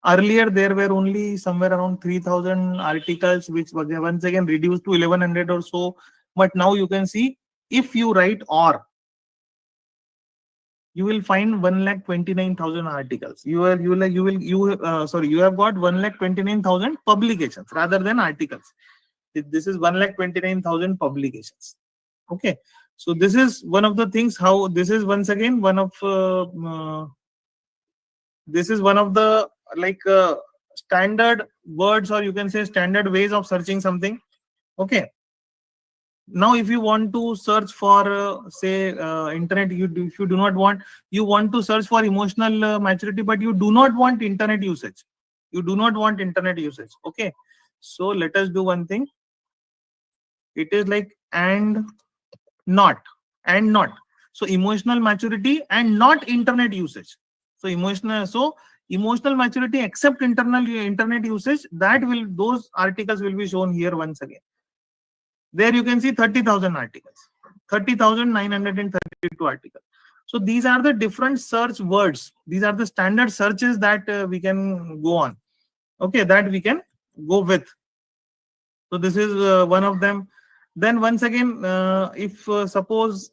Earlier, there were only somewhere around 3,000 articles, which was once again reduced to 1,100 or so. But now you can see, if you write or, you will find 1,29,000 articles. You have got 1,29,000 publications rather than articles. This is 1,29,000 publications. Okay, so this is one of the things. How this is once again one of the standard words, or you can say standard ways of searching something. Okay. Now, if you want to search for say internet, if you do not want, you want to search for emotional maturity, but you do not want internet usage. You do not want internet usage. Okay. So let us do one thing. It is like and not. So emotional maturity and not internet usage. So emotional maturity except internet usage, those articles will be shown here once again. There you can see 30,000 articles, 30,932 articles. So these are the different search words. These are the standard searches that we can go on. Okay, that we can go with. So this is one of them. Then once again, if suppose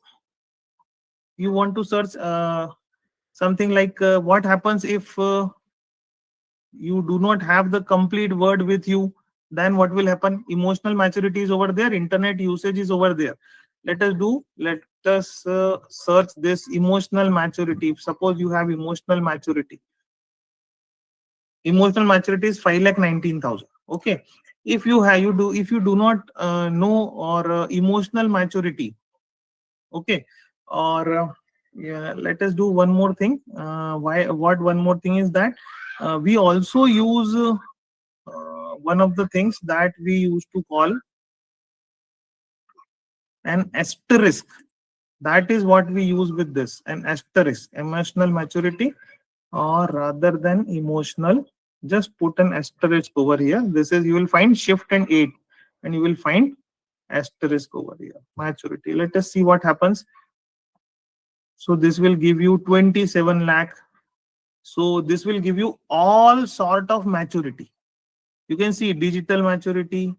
you want to search something like what happens if you do not have the complete word with you, then what will happen? Emotional maturity is over there, internet usage is over there. Let us search this emotional maturity. Suppose you have emotional maturity. Emotional maturity is 5,19,000. Okay. If you do not know or emotional maturity, okay, or yeah, let us do one more thing. What one more thing is that we also use one of the things that we used to call an asterisk. That is what we use with this, an asterisk. Emotional maturity, or rather than emotional, just put an asterisk over here. This is, you will find shift and 8, and you will find asterisk over here, maturity. Let us see what happens. So this will give you 27 lakh. So this will give you all sort of maturity. You can see digital maturity.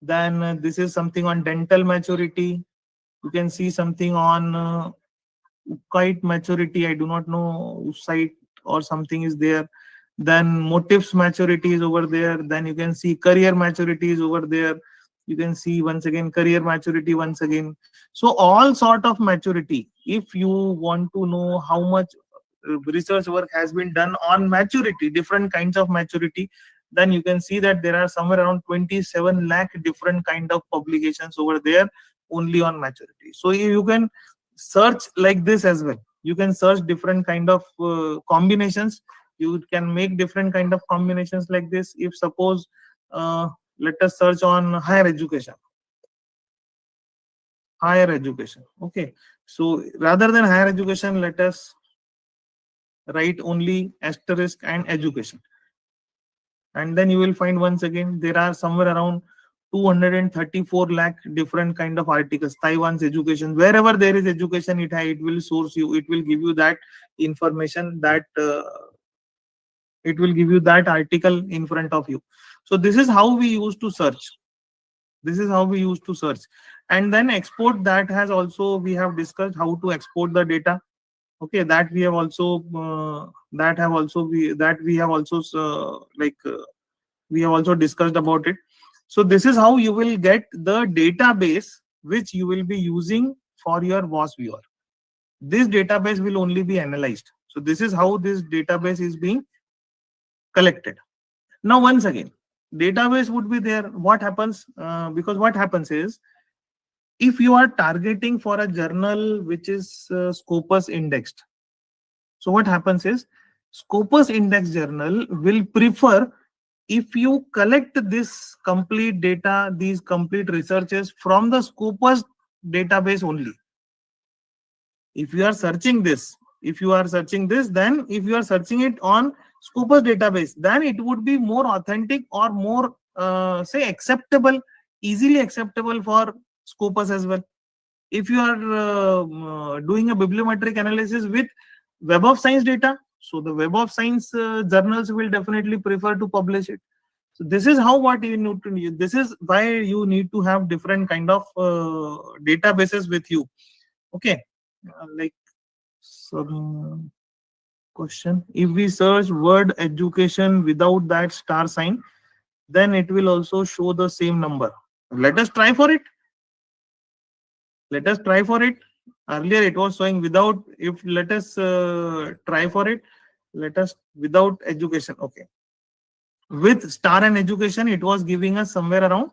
Then this is something on dental maturity. You can see something on kite maturity. I do not know, site or something is there. Then motives maturity is over there. Then you can see career maturity is over there. You can see once again career maturity once again. So all sort of maturity. If you want to know how much research work has been done on maturity, different kinds of maturity, then you can see that there are somewhere around 27 lakh different kind of publications over there only on maturity. So you can search like this as well. You can search different kind of combinations. You can make different kind of combinations like this. If suppose let us search on higher education. Okay, so rather than higher education, let us write only asterisk and education, and then you will find once again there are somewhere around 234 lakh different kind of articles. Taiwan's education, wherever there is education, it will source you, it will give you that information, that it will give you that article in front of you. So this is how we used to search. And then export, that has also we have discussed how to export the data. Okay, that we have also we have also discussed about it. So this is how you will get the database which you will be using for your Vosviewer. This database will only be analyzed. So this is how this database is being collected. Now once again, database would be there. What happens? Because what happens is, if you are targeting for a journal which is Scopus indexed, so what happens is, Scopus index journal will prefer if you collect this complete data, these complete researches from the Scopus database only. If you are searching this, then if you are searching it on Scopus database, then it would be more authentic or more say acceptable, easily acceptable for Scopus as well. If you are doing a bibliometric analysis with Web of Science data, so the Web of Science journals will definitely prefer to publish it. So this is how what you need to use. This is why you need to have different kind of databases with you. Okay, like some question. If we search word education without that star sign, then it will also show the same number. Let us try for it. Earlier it was showing without. If let us try for it. Let us without education. Okay. With star and education, it was giving us somewhere around.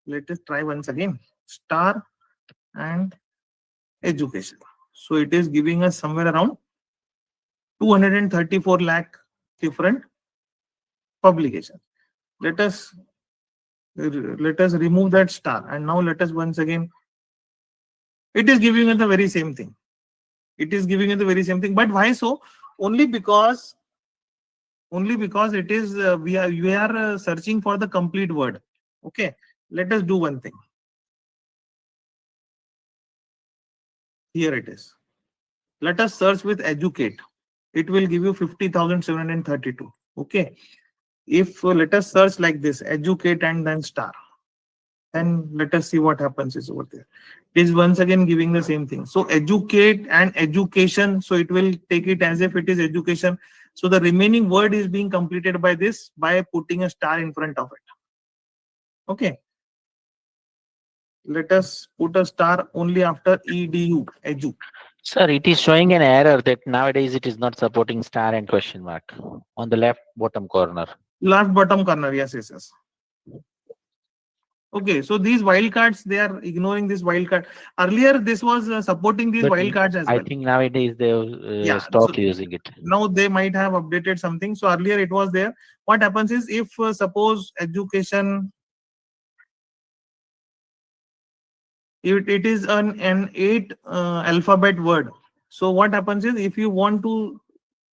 Let us try once again. Star and education. So it is giving us somewhere around 234 lakh different publications. Let us remove that star, and now let us once again. It is giving us the very same thing. But why so? Only because it is we are searching for the complete word. Okay, let us do one thing. Here it is. Let us search with educate. It will give you 50,732. Okay. If let us search like this, educate and then star, then let us see what happens is over there. It is once again giving the same thing. So educate and education, so it will take it as if it is education. So the remaining word is being completed by this, by putting a star in front of it. Okay, let us put a star only after edu, edu. Sir, it is showing an error that nowadays it is not supporting star and question mark on the left bottom corner. Left bottom corner, yes, yes, yes. Okay, so these wildcards, they are ignoring this wildcard. Earlier, this was supporting these But wildcards as I well. think nowadays they Yeah, stopped so using it. now they might have updated something. So earlier it was there. What happens is, if suppose education, it is an 8 alphabet word. So what happens is, if you want to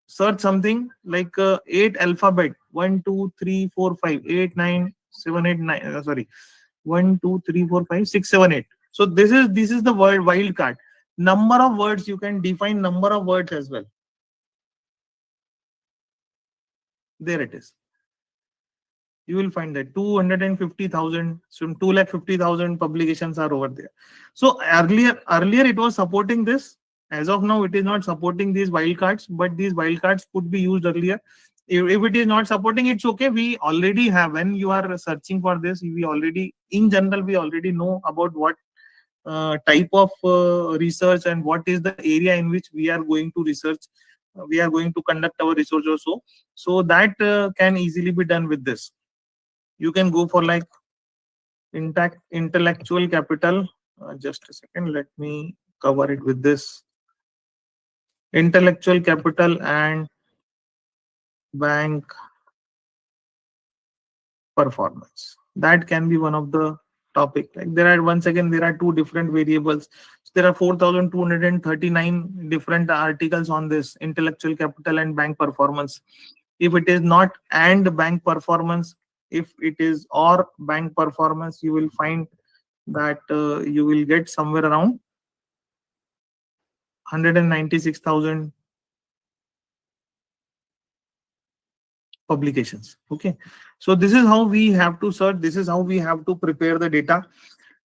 search something like 8 alphabet, 1 2 3 4 5 8 9 7 8 9, sorry, 1 2 3 4 5 6 7 8. So this is the word wildcard. Number of words, you can define number of words as well. There it is. You will find that 250,000, so 250,000 publications are over there. So earlier it was supporting this. As of now, it is not supporting these wildcards, but these wildcards could be used earlier. If it is not supporting, it's okay. We already have, when you are searching for this, we already, in general, we already know about what type of research and what is the area in which we are going to research. We are going to conduct our research also. So that can easily be done with this. You can go for like intellectual capital. Just a second, let me cover it with this. Intellectual capital and bank performance. That can be one of the topic. Like there are, once again, there are two different variables. So there are 4,239 different articles on this intellectual capital and bank performance. If it is not and bank performance, if it is or bank performance, you will find that you will get somewhere around 196,000 publications. Okay, so this is how we have to search, this is how we have to prepare the data.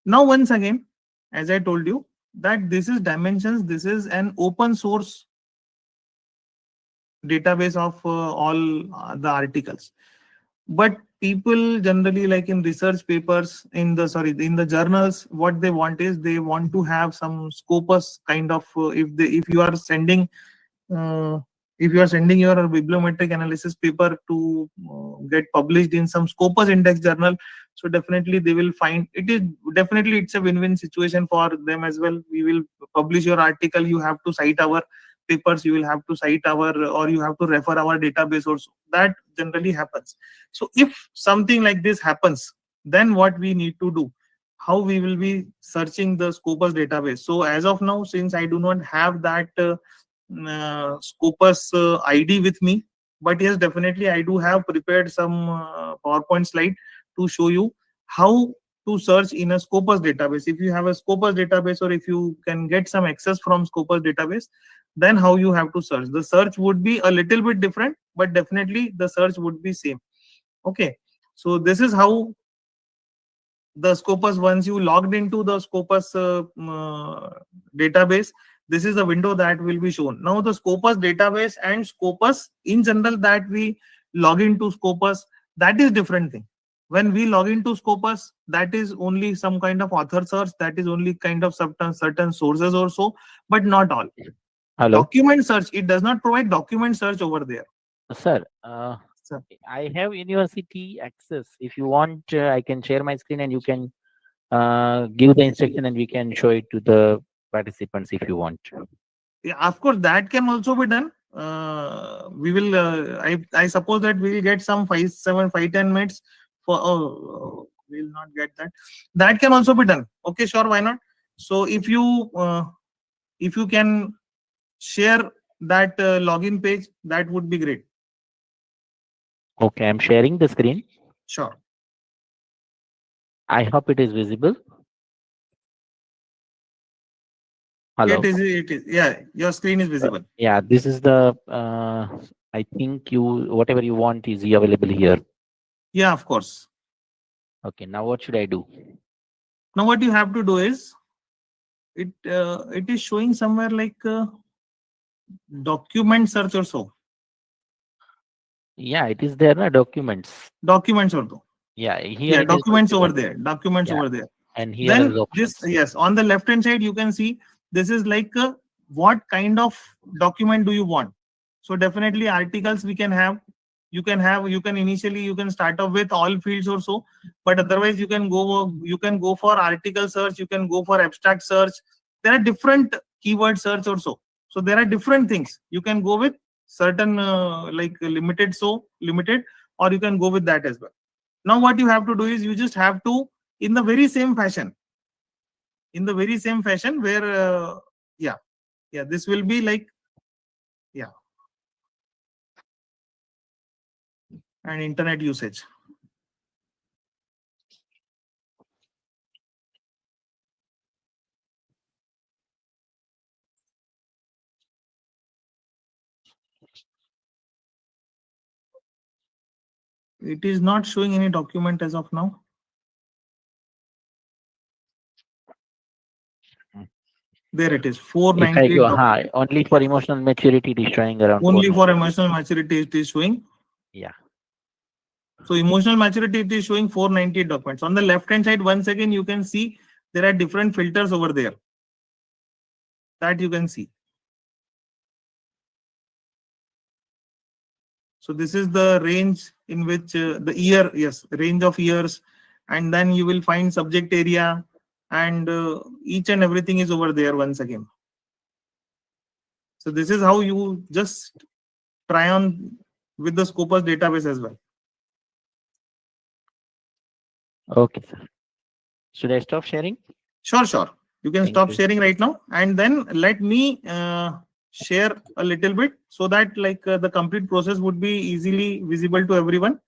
Now once again, as I told you, that this is dimensions, this is an open source database of all the articles. But people generally, like in research papers, in the journals, what they want is, they want to have some scopus kind of, if you are sending uh, your bibliometric analysis paper to get published in some scopus index journal, so definitely they will find it is, definitely it's a win-win situation for them as well. We will publish your article, you have to cite our papers, you will have to cite our, or you have to refer our database also. That generally happens. So if something like this happens, then what we need to do, how we will be searching the scopus database. So as of now, since I do not have that scopus id with me, but yes, definitely I do have prepared some PowerPoint slide to show you how to search in a scopus database. If you have a scopus database, or if you can get some access from scopus database, then how you have to search. The search would be a little bit different, but definitely the search would be same. Okay, so this is how the scopus, once you logged into the scopus database, this is the window that will be shown. Now the scopus database and scopus in general, that we log into scopus, that is different thing. When we log into scopus, that is only some kind of author search, that is only kind of certain sources or so, but not all. Hello, Document search, it does not provide document search over there. sir. Sir. I have university access. If you want, I can share my screen and you can give the instruction and we can show it to the participants if you want. Yeah, of course, that can also be done. We will. I suppose that we will get some 5, 7, 5, 10 minutes for. Oh, we will not get that. That can also be done. Okay, sure, why not? So if you can share that login page, that would be great. Okay, I'm sharing the screen. Sure. I hope it is visible. Hello. It is. It is. Yeah, your screen is visible. Yeah, this is the. I think whatever you want is available here. Yeah, of course. Okay, now what should I do? Now what you have to do is, it is showing somewhere like document search or so. Yeah, it is there, na documents. Documents or so. Yeah, here Yeah, it is documents over document. there. Documents Yeah. over there. And here are Then the options. this, yes, on the left hand side you can see this is like what kind of document do you want. So definitely articles we can have. You can initially you can start off with all fields or so, but otherwise you can go for article search, you can go for abstract search. There are different keyword search also. So there are different things. You can go with certain like limited, or you can go with that as well. Now what you have to do is you just have to, in the very same fashion where yeah, this will be like, yeah, and internet usage. It is not showing any document as of now. There it is, If I 498 go, documents. only for emotional maturity, it is showing around Only 490. for emotional maturity it is showing. Yeah. So emotional maturity it is showing 498 documents. On the left hand side, once again you can see there are different filters over there that you can see. So this is the range in which the year, yes, range of years, and then you will find subject area, and each and everything is over there once again. So this is how you just try on with the Scopus database as well. Okay, sir. Should I stop sharing? Sure. You can Thank stop you. sharing right now, and then let me share a little bit so that like the complete process would be easily visible to everyone.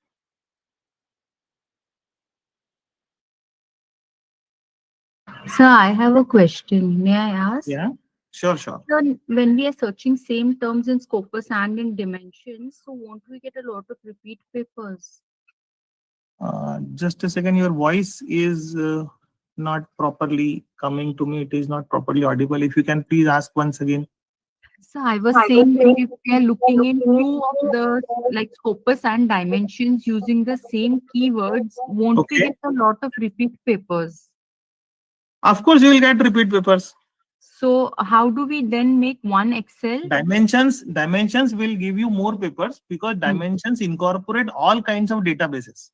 Sir, I have a question. May I ask? Yeah, sure. So when we are searching same terms in Scopus and in dimensions, so won't we get a lot of repeat papers? Just a second, your voice is not properly coming to me. It is not properly audible. If you can please ask once again. So I was saying that if we are looking in two of the like Scopus and dimensions using the same keywords, won't we Okay. get a lot of repeat papers? Of course, you will get repeat papers. So how do we then make one Excel? Dimensions will give you more papers because dimensions incorporate all kinds of databases.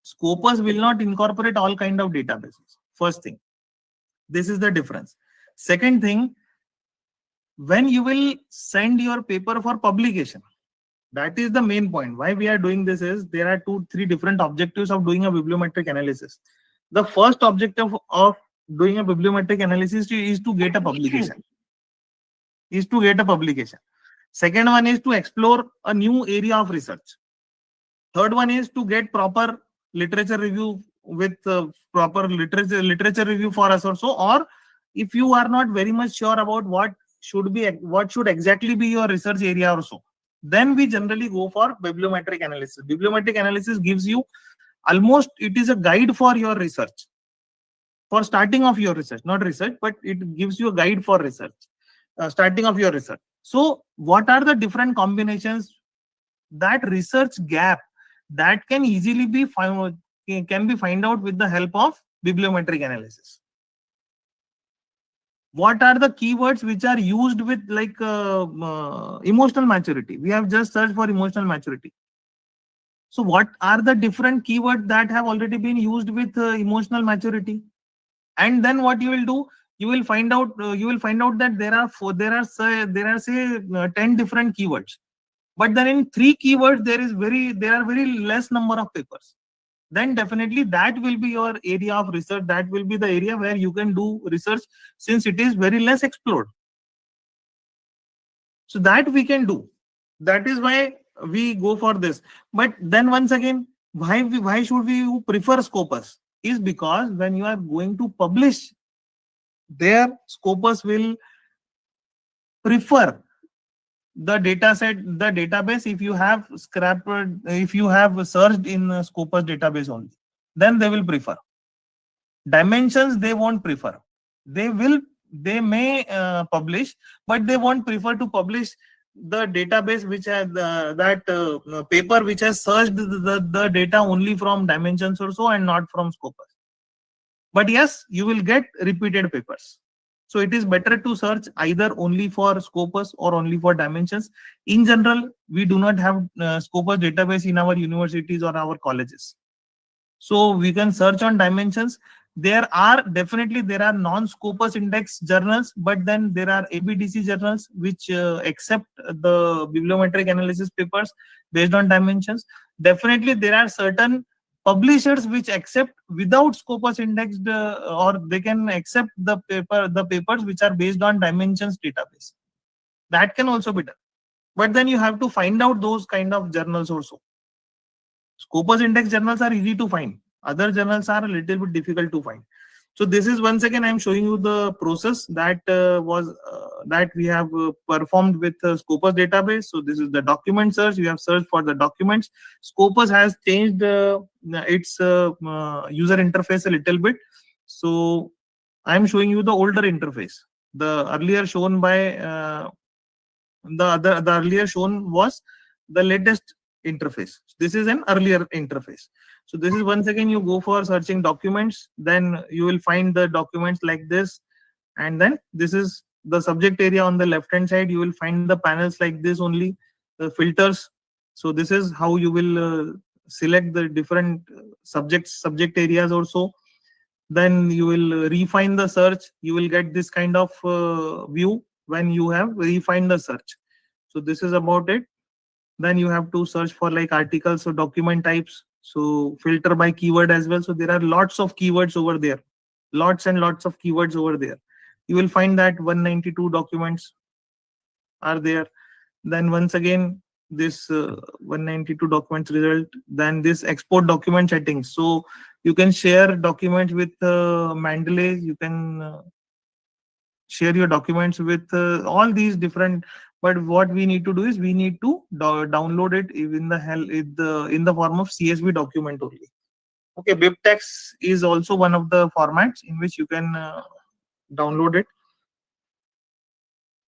Scopus will not incorporate all kind of databases. First thing, this is the difference. Second thing, when you will send your paper for publication, that is the main point. Why we are doing this is there are 2-3 different objectives of doing a bibliometric analysis. The first objective of doing a bibliometric analysis is to get a publication. Second one is to explore a new area of research. Third one is to get proper literature review with proper literature review for us also. Or if you are not very much sure about what should exactly be your research area also, then we generally go for bibliometric analysis. Bibliometric analysis gives you almost, it is a guide for your research, for starting of your research, not research, but it gives you a guide for research, starting of your research. So what are the different combinations, that research gap that can easily be find out with the help of bibliometric analysis. What are the keywords which are used with like emotional maturity? We have just searched for emotional maturity. So what are the different keywords that have already been used with emotional maturity? And then what you will do, you will find out that there are say 10 different keywords. But then in 3 keywords, there are very less number of papers. Then definitely that will be your area of research. That will be the area where you can do research, since it is very less explored. So that we can do. That is why we go for this. But then once again, why should we prefer Scopus? Is because when you are going to publish, there Scopus will prefer the data set, the database, if you have if you have searched in Scopus database only, then they will prefer. Dimensions they won't prefer. They may publish, but they won't prefer to publish the database which has that paper which has searched the data only from dimensions or so and not from Scopus. But yes, you will get repeated papers. So it is better to search either only for Scopus or only for dimensions. In general, we do not have Scopus database in our universities or our colleges. So we can search on dimensions. There are non-Scopus index journals, but then there are ABDC journals which accept the bibliometric analysis papers based on dimensions. Definitely there are certain publishers which accept without Scopus indexed or they can accept the papers which are based on dimensions database. That can also be done. But then you have to find out those kind of journals also. Scopus index journals are easy to find. Other journals are a little bit difficult to find. So this is once again I am showing you the process that that we have performed with Scopus database. So this is the document search. We have searched for the documents. Scopus has changed its user interface a little bit. So I am showing you the older interface. The earlier shown by the earlier shown was the latest interface. This is an earlier interface. So this is once again you go for searching documents, then you will find the documents like this, and then this is the subject area on the left hand side. You will find the panels like this only, the filters. So this is how you will select the different subject areas also. Then you will refine the search. You will get this kind of view when you have refined the search. So this is about it. Then you have to search for like articles or document types. So filter by keyword as well. So there are lots of keywords over there, lots and lots of keywords over there. You will find that 192 documents are there. Then once again this 192 documents result. Then this export document settings. So you can share documents with Mendeley. You can share your documents with all these different. But what we need to do is we need to download it in the form of CSV document only. Okay, BibTeX is also one of the formats in which you can download it.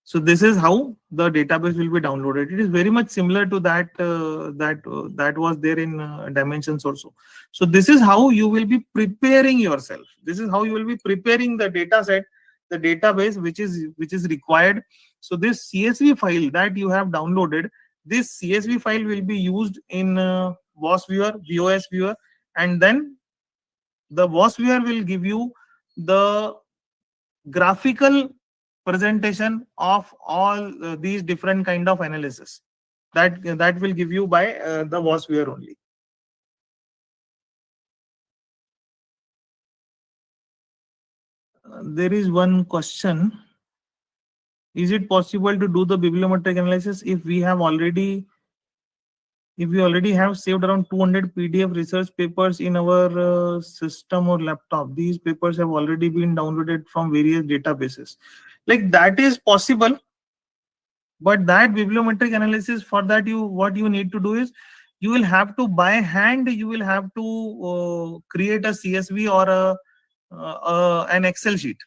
So this is how the database will be downloaded. It is very much similar to that that was there in dimensions also. So this is how you will be preparing yourself. This is how you will be preparing the data set, the database which is required. So this CSV file that you have downloaded, this CSV file will be used in Vosviewer, Vosviewer, and then the Vosviewer will give you the graphical presentation of all these different kind of analysis that will give you by the Vosviewer only. There is one question. Is it possible to do the bibliometric analysis if we already have saved around 200 PDF research papers in our system or laptop? These papers have already been downloaded from various databases. Like that is possible, but that bibliometric analysis, for that what you need to do is you will have to by hand, you will have to create a CSV or an Excel sheet.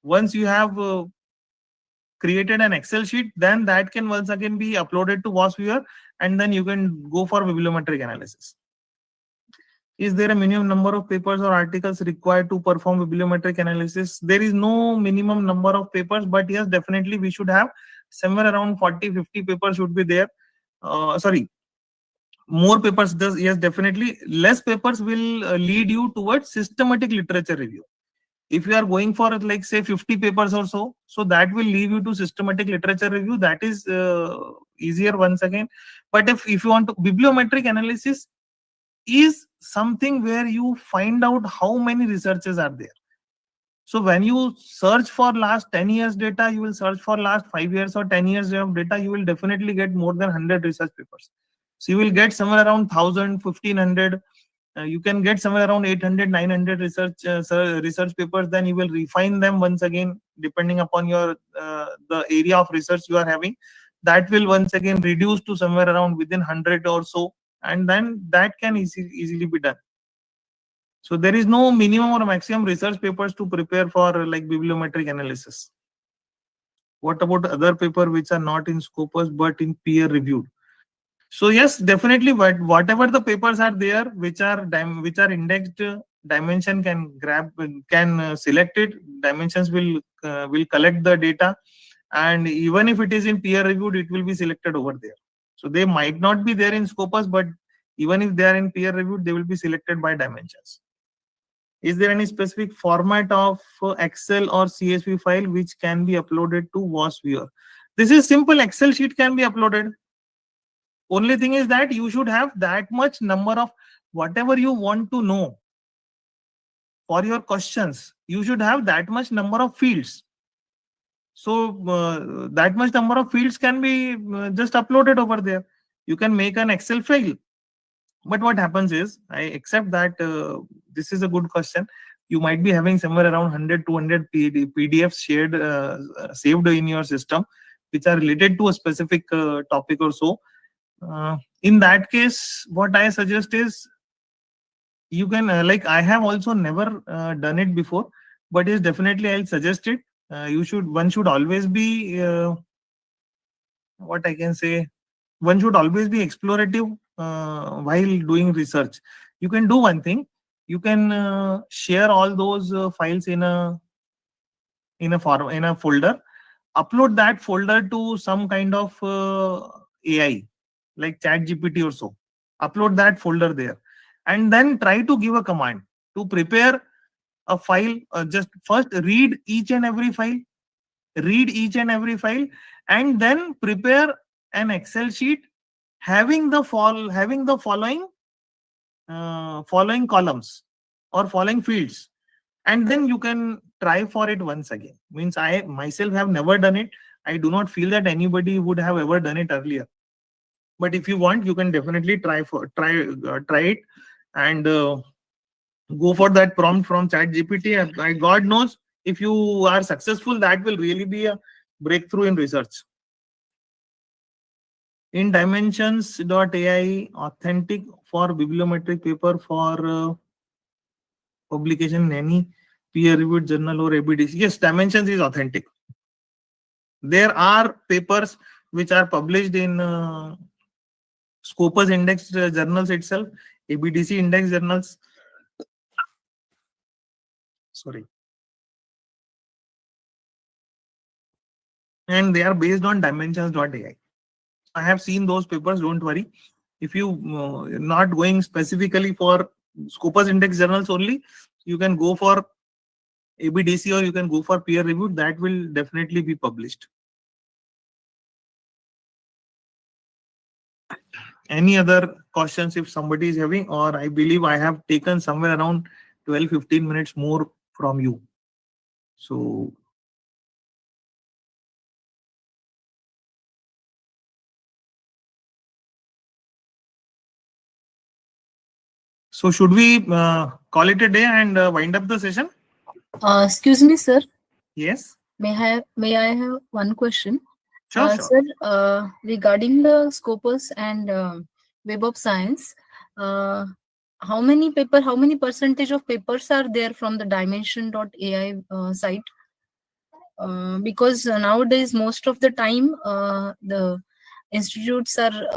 Once you have created an Excel sheet, then that can once again be uploaded to Vosviewer, and then you can go for bibliometric analysis. Is there a minimum number of papers or articles required to perform bibliometric analysis? There is no minimum number of papers, but yes, definitely we should have somewhere around 40-50 papers should be there. Sorry, more papers does, yes, definitely. Less papers will lead you towards systematic literature review. If you are going for like say 50 papers or so, so that will lead you to systematic literature review. That is easier once again. But if you want to, bibliometric analysis is something where you find out how many researches are there. So when you search for last 10 years data, you will search for last 5 years or 10 years of data, you will definitely get more than 100 research papers. So you will get somewhere around 1000, 1500. You can get somewhere around 800, 900 research papers. Then you will refine them once again, depending upon your the area of research you are having. that will once again reduce to somewhere around within 100 or so, and then that can easily be done. So there is no minimum or maximum research papers to prepare for like bibliometric analysis. What about other paper which are not in Scopus but in peer reviewed? So yes, definitely, but whatever the papers are there which are indexed, dimension can select it. Dimensions will collect the data, and even if it is in peer reviewed, it will be selected over there. So they might not be there in Scopus, but even if they are in peer reviewed, they will be selected by dimensions. Is there any specific format of Excel or CSV file which can be uploaded to Vosviewer? This is simple. Excel sheet can be uploaded. Only thing is that you should have that much number of whatever you want to know for your questions. You should have that much number of fields. So that much number of fields can be just uploaded over there. You can make an Excel file. But what happens is, I accept that this is a good question. You might be having somewhere around 100, 200 PDFs shared, saved in your system, which are related to a specific topic or so. In that case, what I suggest is, you can like, I have also never done it before, but is definitely I'll suggest it. One should always be what I can say. One should always be explorative while doing research. You can do one thing. You can share all those files in a folder. Upload that folder to some kind of AI like ChatGPT or so. Upload that folder there, and then try to give a command to prepare a file. Just first read each and every file, and then prepare an Excel sheet having the following columns or following fields, and then you can try for it once again. Means I myself have never done it. I do not feel that anybody would have ever done it earlier. But if you want, you can definitely try it, and go for that prompt from ChatGPT. God knows, if you are successful, that will really be a breakthrough in research. In dimensions.ai authentic for bibliometric paper for publication in any peer-reviewed journal or ABDC? Yes, dimensions is authentic. There are papers which are published in Scopus indexed journals itself, ABDC index journals. Sorry. And they are based on dimensions.ai. I have seen those papers, don't worry. If you not going specifically for Scopus index journals only, you can go for ABDC or you can go for peer review. That will definitely be published. Any other questions if somebody is having, or I believe I have taken somewhere around 12-15 minutes more from you. So should we call it a day and wind up the session? Excuse me, sir. Yes. May I have one question? Sure. Sir, regarding the Scopus and Web of Science, how many percentage of papers are there from the dimension.ai site? Because nowadays, most of the time, the institutes are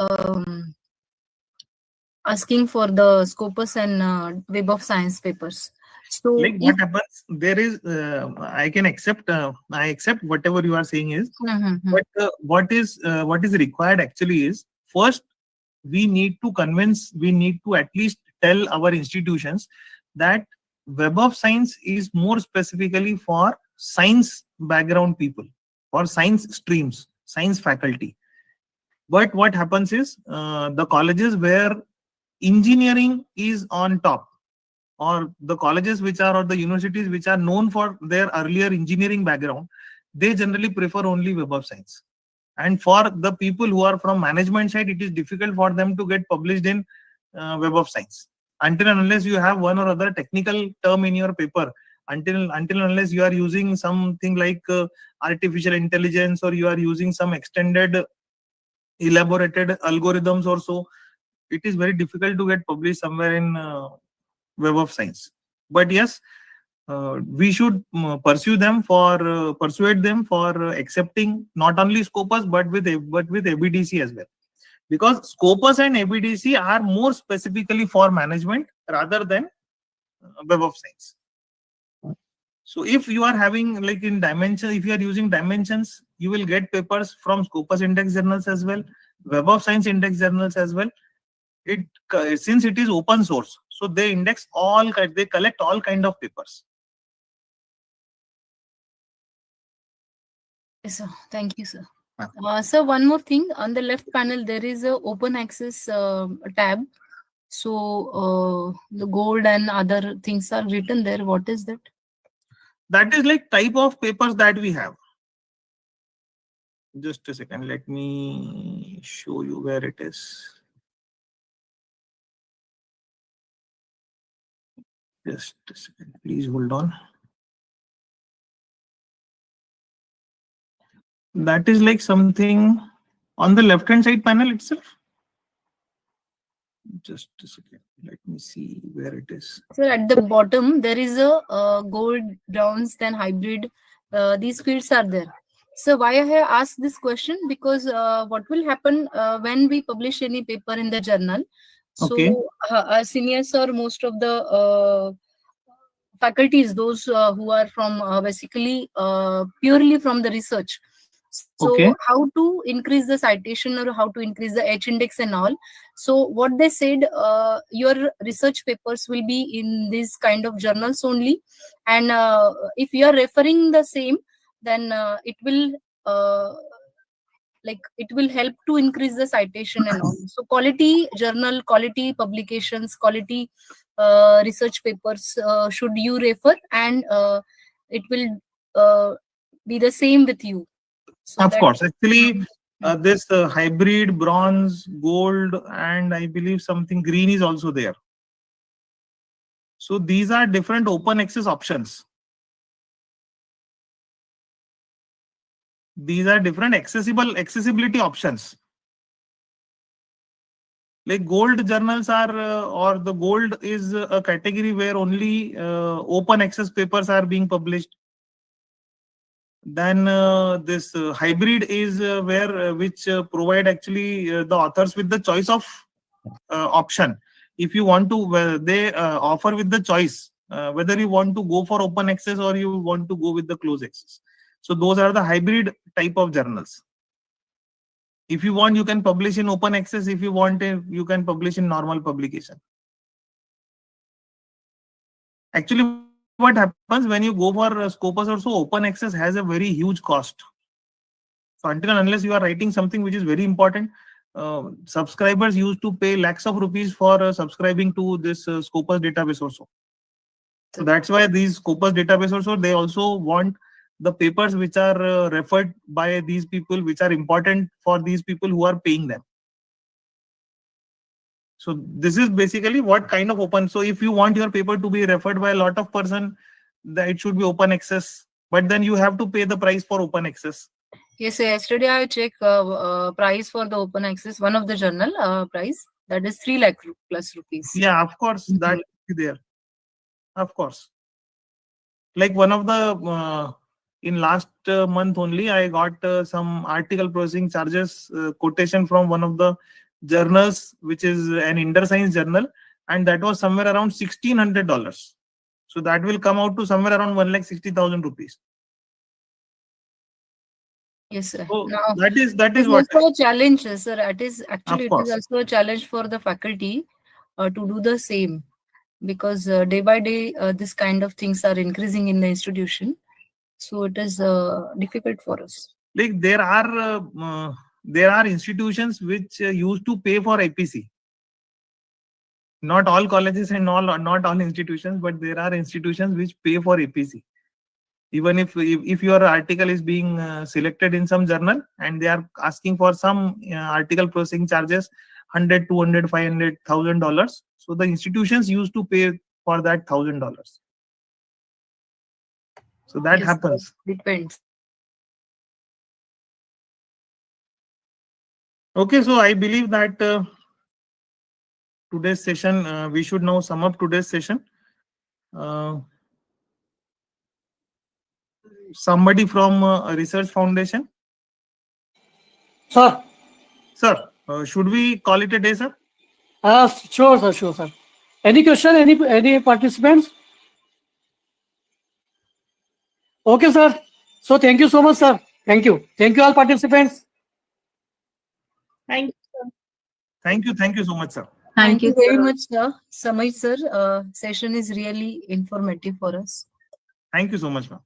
asking for the Scopus and Web of Science papers. So like what happens, there is I can accept I accept whatever you are saying is, but what is required actually is, first we need to at least tell our institutions that Web of Science is more specifically for science background people, for science streams, science faculty. But what happens is, the colleges where engineering is on top, or the colleges or the universities which are known for their earlier engineering background, they generally prefer only Web of Science. And for the people who are from management side, it is difficult for them to get published in Web of Science. Until and unless you have one or other technical term in your paper, until and unless you are using something like artificial intelligence, or you are using some extended elaborated algorithms or so, it is very difficult to get published somewhere in Web of Science. But yes, we should persuade them for accepting not only Scopus but with ABDC as well, because Scopus and ABDC are more specifically for management rather than Web of Science. So if you are having like in dimension, if you are using dimensions, you will get papers from Scopus index journals as well, Web of Science index journals as well. It since it is open source, so they collect all kind of papers. Yes, sir. Thank you, sir. So one more thing, on the left panel there is a open access tab. So the gold and other things are written there. What is that? That is like type of papers that we have. Just a second, let me show you where it is. Just a second, please hold on. That is like something on the left hand side panel itself. Just a second, let me see where it is. So at the bottom there is a gold, bronze, then hybrid. These fields are there. So why I have asked this question, because what will happen when we publish any paper in the journal? So Okay. our seniors or most of the faculties, those who are from basically purely from the research. So Okay. how to increase the citation or how to increase the H index and all. So what they said, your research papers will be in these kind of journals only, and if you are referring the same, then it will it will help to increase the citation and all. So quality journal, quality publications, quality research papers should you refer, and it will be the same with you. So Of that, course, actually, this hybrid, bronze, gold, and I believe something green is also there. So these are different open access options. These are different accessibility options. Like gold journals are, or the gold is a category where only open access papers are being published. Then this hybrid is where which provide actually the authors with the choice of option. If you want to, they offer with the choice whether you want to go for open access or you want to go with the closed access. So those are the hybrid type of journals. If you want, you can publish in open access. If you want, you can publish in normal publication. Actually, what happens when you go for Scopus also, open access has a very huge cost. So until and unless you are writing something which is very important, subscribers used to pay lakhs of rupees for subscribing to this Scopus database also. So that's why these Scopus database also, they also want the papers which are referred by these people, which are important for these people who are paying them. So this is basically what kind of open. So if you want your paper to be referred by a lot of person, that it should be open access. But then you have to pay the price for open access. yes, yesterday I checked price for the open access, one of the journal price, that is 3 lakh plus rupees. Yeah, of course, that will be there. Of course. Like one of the in last month only, I got some article processing charges quotation from one of the journals, which is an inter science journal, and that was somewhere around $1,600. So that will come out to somewhere around 1,60,000 rupees. Yes, sir. So Now, that is it's what. also a challenge, sir. It is actually, Of it is course. also a challenge for the faculty to do the same, because day by day this kind of things are increasing in the institution. So it is difficult for us. Like there are institutions which used to pay for APC. Not all colleges and not all institutions, but there are institutions which pay for APC. Even if your article is being selected in some journal and they are asking for some article processing charges, 100, 200, $500,000. So the institutions used to pay for that $1,000. So that Yes, happens. depends. Okay, so I believe that today's session, we should now sum up today's session. Somebody from Research Foundation. Sir, Sir, should we call it a day, sir? sure, sir, sure, sir. Any question, any participants? Okay, sir. So thank you so much, sir. Thank you. Thank you all participants. Thank you so much, sir. Thank you very sir. much, Samay sir. Session is really informative for us. Thank you so much, ma'am.